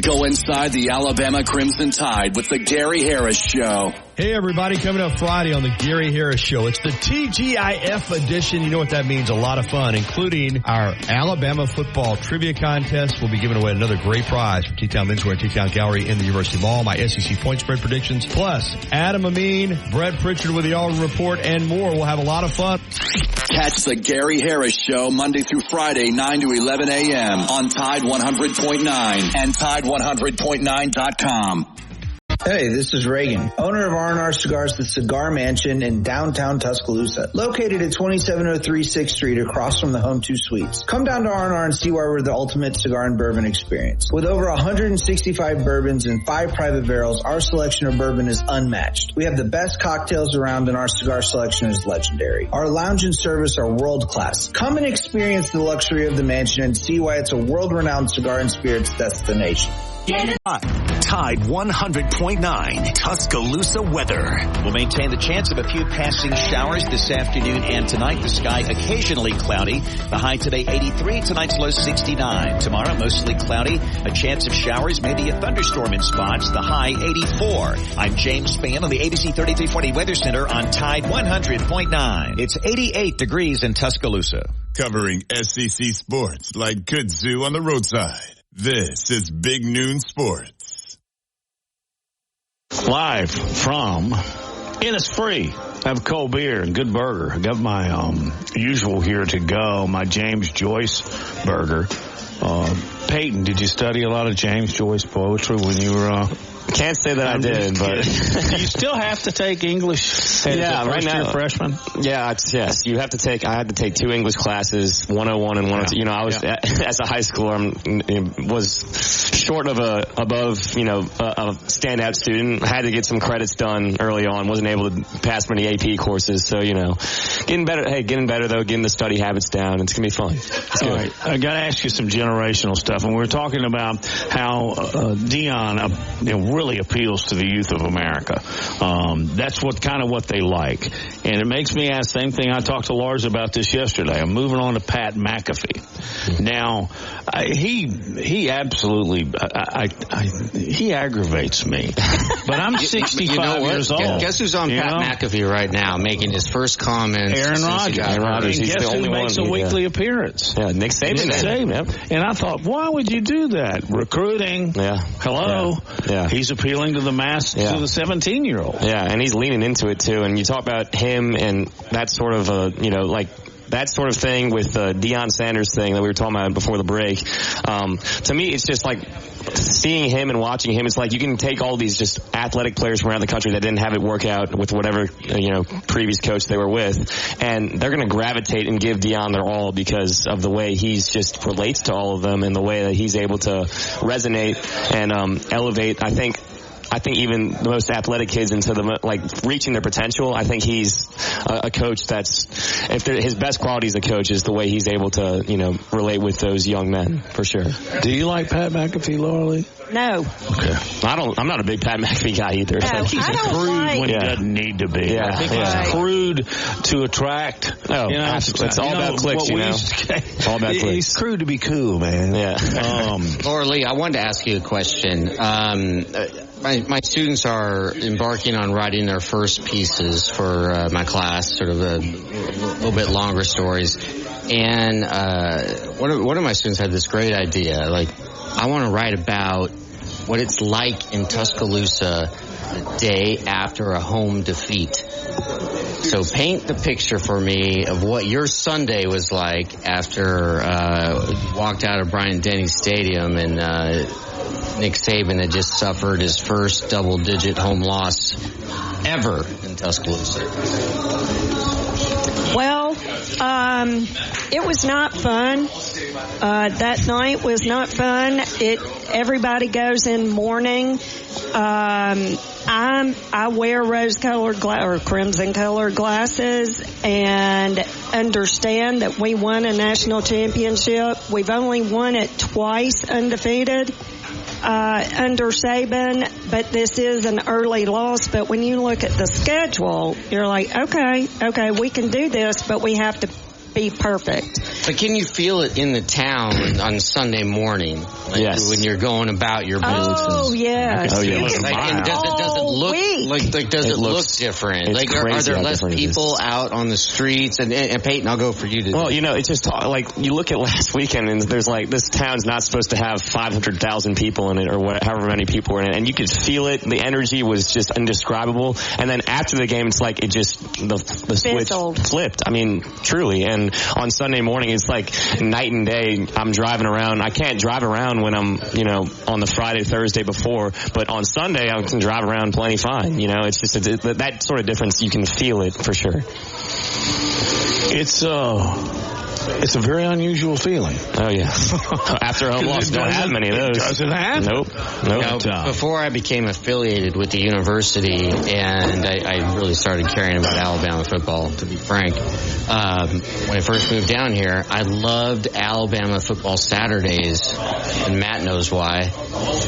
Go inside the Alabama Crimson Tide with the Gary Harris Show. Hey, everybody, coming up Friday on the Gary Harris Show. It's the TGIF edition. You know what that means? A lot of fun, including our Alabama football trivia contest. We'll be giving away another great prize from T-Town Menswear and T-Town Gallery in the University Mall, my SEC point spread predictions, plus Adam Amin, Brett Pritchard with the Auburn Report, and more. We'll have a lot of fun. Catch the Gary Harris Show Monday through Friday, 9 to 11 a.m. on Tide 100.9 and Tide100.9.com. Hey, this is Reagan, owner of R&R Cigars, the Cigar Mansion in downtown Tuscaloosa, located at 2703 6th Street across from the Home 2 Suites. Come down to R&R and see why we're the ultimate cigar and bourbon experience. With over 165 bourbons and 5 private barrels, our selection of bourbon is unmatched. We have the best cocktails around and our cigar selection is legendary. Our lounge and service are world class. Come and experience the luxury of the mansion and see why it's a world-renowned cigar and spirits destination. Tide 100.9 Tuscaloosa weather. We'll maintain the chance of a few passing showers this afternoon and tonight. The sky occasionally cloudy. The high today 83, tonight's low 69. Tomorrow mostly cloudy. A chance of showers, maybe a thunderstorm in spots. The high 84. I'm James Spann on the ABC 3340 Weather Center on Tide 100.9. It's 88 degrees in Tuscaloosa. Covering SEC sports like kudzu on the roadside. This is Big Noon Sports. Live from Innisfree. Have a cold beer and good burger. I got my usual here to go, my James Joyce burger. Peyton, did you study a lot of James Joyce poetry when you were... Can't say that I did, but do you still have to take English? Right now, freshman. Yeah, yes. You have to take. I had to take 2 English classes, 101 and 102. You know, I was as a high schooler, was short of above a standout student. I had to get some credits done early on. Wasn't able to pass many AP courses, so getting better. Hey, getting better though. Getting the study habits down. It's gonna be fun. All right, I got to ask you some generational stuff, and we're talking about how Deion, really appeals to the youth of America. That's what they like. And it makes me ask the same thing. I talked to Lars about this yesterday. I'm moving on to Pat McAfee. Now, he absolutely, he aggravates me. But I'm 65 years old. Guess who's on Pat McAfee right now making his first comments? Aaron Rodgers. He's guess the only who makes one. a weekly appearance? Yeah, Nick Saban. Yep. And I thought, why would you do that? Recruiting. Yeah. Hello. Yeah. He's appealing to the mass, to the 17-year-old. Yeah, and he's leaning into it too. And you talk about him and that sort of that sort of thing with the Deion Sanders thing that we were talking about before the break. To me, it's just like seeing him and watching him. It's like you can take all these just athletic players from around the country that didn't have it work out with whatever previous coach they were with, and they're going to gravitate and give Deion their all because of the way he's just relates to all of them and the way that he's able to resonate and elevate. I think even the most athletic kids into reaching their potential. I think he's a coach that's, his best quality as a coach is the way he's able to, relate with those young men, for sure. Do you like Pat McAfee, Laura Lee? No. Okay. I'm not a big Pat McAfee guy either. No, I think he's crude when he doesn't need to be. Yeah. I think he's crude to attract. Oh, it's all about clicks, all about clicks. He's crude to be cool, man. Yeah. Laura Lee, I wanted to ask you a question. My students are embarking on writing their first pieces for my class, sort of a little bit longer stories. And one of my students had this great idea. I want to write about what it's like in Tuscaloosa the day after a home defeat. So paint the picture for me of what your Sunday was like after you walked out of Bryant-Denny Stadium and Nick Saban had just suffered his first double-digit home loss ever in Tuscaloosa. Well, it was not fun. That night was not fun. Everybody goes in mourning. I wear rose-colored or crimson-colored glasses and understand that we won a national championship. We've only won it twice undefeated under Saban, but this is an early loss. But when you look at the schedule, you're like, okay, we can do this, but we have to be perfect. But can you feel it in the town on Sunday morning? Like yes. When you're going about your business. Oh, yes. Oh, yeah. And does it look like does it look different? Like, are there less people out on the streets? And Peyton, I'll go for you. Well, it's just like you look at last weekend, and there's like this town's not supposed to have 500,000 people in it, or however many people were in it, and you could feel it. The energy was just indescribable. And then after the game, it's like it just the switch flipped. I mean, truly. And on Sunday morning, it's like night and day. I'm driving around. I can't drive around when I'm, on the Friday, Thursday before, but on Sunday I can drive around plenty fine. It's just that sort of difference. You can feel it for sure. It's a very unusual feeling. Oh, yeah. After a home loss, don't have many of those. Does it happen? Nope. Before I became affiliated with the university, and I really started caring about Alabama football, to be frank, when I first moved down here, I loved Alabama football Saturdays, and Matt knows why,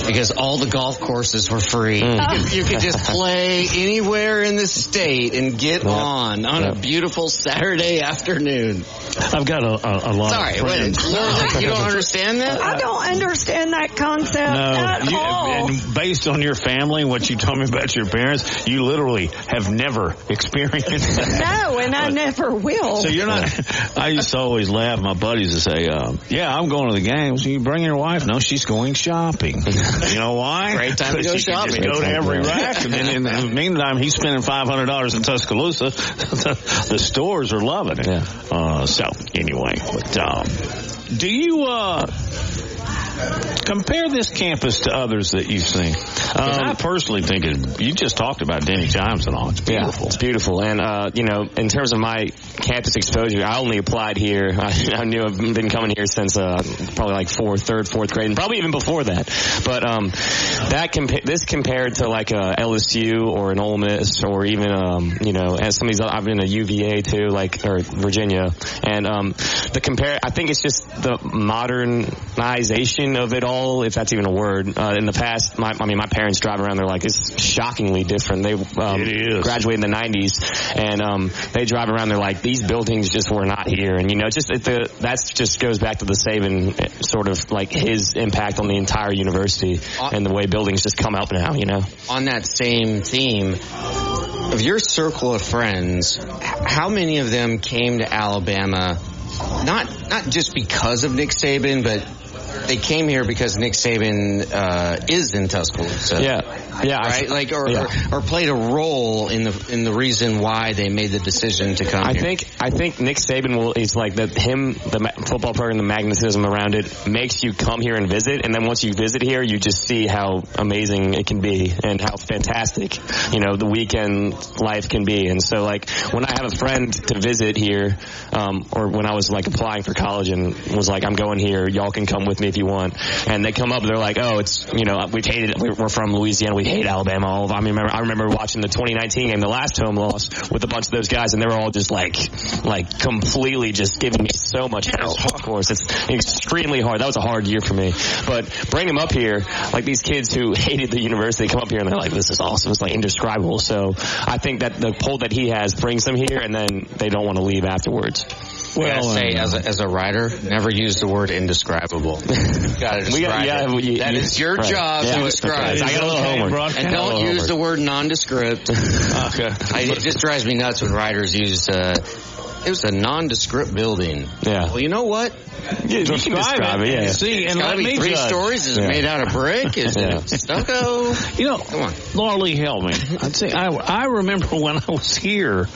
because all the golf courses were free. You could just play anywhere in the state and get on a beautiful Saturday afternoon. I've got a lot of friends. You don't understand that? I don't understand that concept at all. And based on your family, what you told me about your parents, you literally have never experienced that. No, and I never will. So you're not. I used to always laugh. My buddies would say, yeah, I'm going to the games. You bring your wife? No, she's going shopping. You know why? Great time to go shopping. Just go to every rack. And then in the meantime, he's spending $500 in Tuscaloosa. The stores are loving it. Yeah. So anyway, do you compare this campus to others that you've seen? I personally think you just talked about Denny Chimes and all. It's beautiful. Yeah, it's beautiful. And, in terms of my campus exposure, I only applied here. I knew I've been coming here since probably like fourth grade, and probably even before that. But this compared to like a LSU or an Ole Miss, or even as some of these, I've been to UVA too, or Virginia, and I think it's just the modernization of it all, if that's even a word. In the past, my parents drive around, they're like, it's shockingly different. They graduated in the 90s, and they drive around, they're like, these buildings just were not here. And that just goes back to the Saban sort of like his impact on the entire university and the way buildings just come up now. On that same theme, of your circle of friends, how many of them came to Alabama not just because of Nick Saban, but they came here because Nick Saban is in Tuscaloosa. Yeah, right. Or played a role in the reason why they made the decision to come here. I think Nick Saban is like the football program, the magnetism around it makes you come here and visit, and then once you visit here, you just see how amazing it can be and how fantastic the weekend life can be. And so when I have a friend to visit here, or when I was applying for college and was like, I'm going here, y'all can come with me if you want, and they come up, they're like, oh, it's we've hated it. We're from Louisiana, we hate Alabama. I remember watching the 2019 game, the last home loss, with a bunch of those guys, and they were all just like completely just giving me so much hell. Of course, it's extremely hard. That was a hard year for me. But bring them up here, these kids who hated the university come up here and they're like, this is awesome. It's indescribable. So I think that the pull that he has brings them here, and then they don't want to leave afterwards. Well, I say as a writer, never use the word indescribable. You've got to describe it. That is your job to describe. I got a little homework. And don't use the word nondescript. Okay. It just drives me nuts when writers use it was a nondescript building. Yeah. Well, you know what? You can describe it. Yeah. See, and let me 3 stories. Is it made out of brick? Is it stucco? Come on, Laura Lee, help me. I'd say I remember when I was here.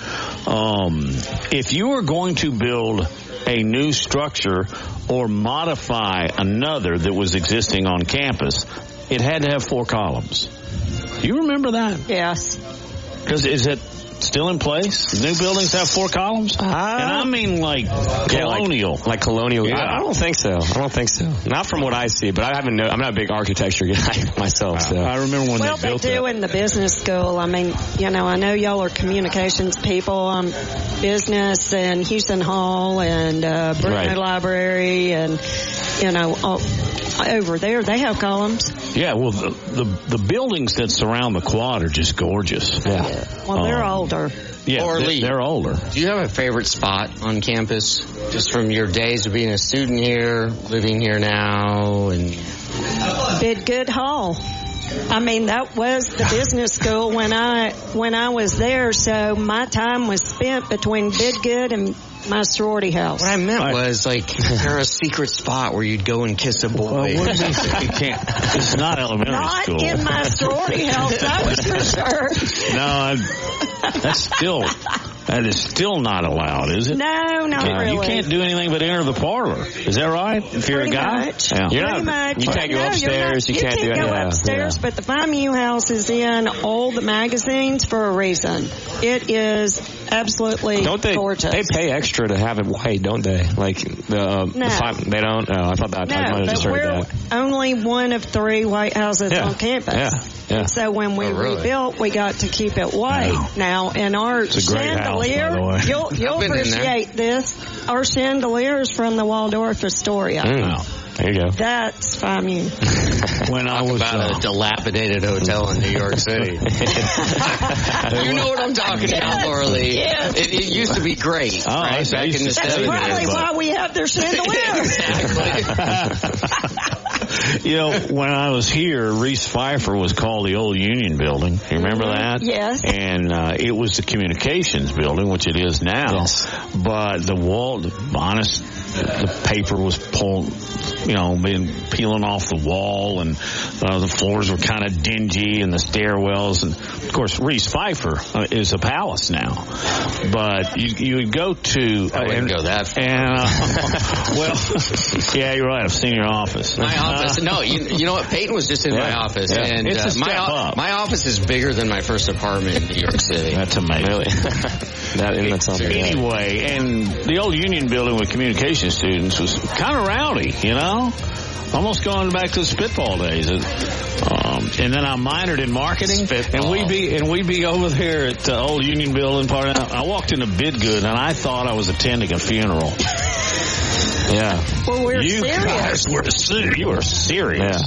If you were going to build a new structure or modify another that was existing on campus, it had to have 4 columns. Do you remember that? Yes. Because is it still in place? New buildings have 4 columns? And I mean colonial. Like colonial. Yeah. I don't think so. Not from what I see, but I'm not a big architecture guy myself. So. I remember when they built they do in the business school. I mean, I know y'all are communications people. Business and Houston Hall and Bruno Library and, over there they have columns. Yeah, well, the buildings that surround the quad are just gorgeous. Yeah. Well, they're older. Yeah, or they're older. Do you have a favorite spot on campus? Just from your days of being a student here, living here now, and Bidgood Hall. I mean, that was the business school when I was there, so my time was spent between Bidgood and my sorority house. What I meant was, like, there a secret spot where you'd go and kiss a boy. Well, what is it? You can't. It's not elementary school. Not in my sorority house, that was for sure. No, that is still not allowed, is it? No, not really. You can't do anything but enter the parlor. Is that right? If you're Pretty a guy? much. Yeah. Pretty much. You can't go upstairs. You can't go upstairs, but the FIMU house is in all the magazines for a reason. It is absolutely gorgeous. They pay extra to have it white, don't they? Like they don't. Oh, I thought that. No, I might have just but heard we're that. only one of 3 white houses on campus. Yeah. So when we rebuilt, we got to keep it white. Now, in our chandelier, house, by the way. you'll appreciate this. Our chandelier is from the Waldorf Astoria. There you go. That's FIMU. When I was about a dilapidated hotel in New York City. You know what I'm talking about, Laura Lee. Yes. It used to be great, right? Back in the 70s. That's probably why we have their chandelier. You know, when I was here, Reese Pfeiffer was called the Old Union Building. You remember that? Yes. And it was the communications building, which it is now. Yes. But the paper was peeling off the wall, and the floors were kind of dingy, and the stairwells. And of course, Reese Pfeiffer is a palace now. But you would go to. I wouldn't go that far. And, yeah, you're right. I've seen your office. My office. No, you know what? Peyton was just in my office, and it's a step up. My office is bigger than my first apartment in New York City. That's amazing. Really? That's something. Anyway, and the Old Union Building with communication students was kind of rowdy, you know? Almost going back to the spitball days. And then I minored in marketing, and we'd be over there at the Old Union Building part. I walked into Bidgood, and I thought I was attending a funeral. Yeah. Well, we're you serious. You were serious.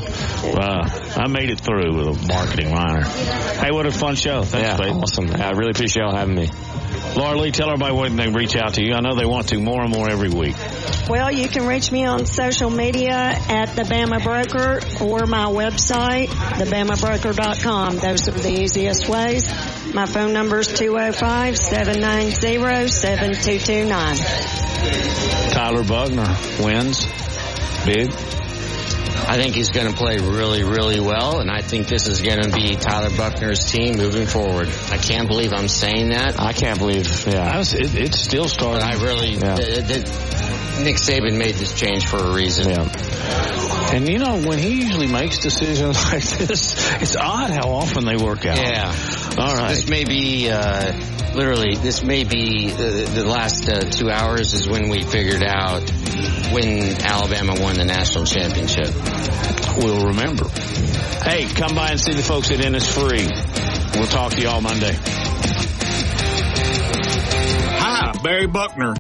Yeah. I made it through with a marketing minor. Hey, what a fun show. Thanks, babe. Awesome. I really appreciate y'all having me. Laura Lee, tell everybody when they reach out to you. I know they want to more and more every week. Well, you can reach me on social media at The Bama Broker or my website, thebamabroker.com. Those are the easiest ways. My phone number is 205-790-7229. Tyler Buckner wins big. I think he's going to play really, really well, and I think this is going to be Tyler Buckner's team moving forward. I can't believe I'm saying that. I can't believe, It still started. I really, Nick Saban made this change for a reason. Yeah. And, you know, when he usually makes decisions like this, it's odd how often they work out. Yeah. All right. This may be, the last 2 hours is when we figured out when Alabama won the national championship. We'll remember. Hey, come by and see the folks at Innisfree. We'll talk to you all Monday. Hi, Barry Buckner.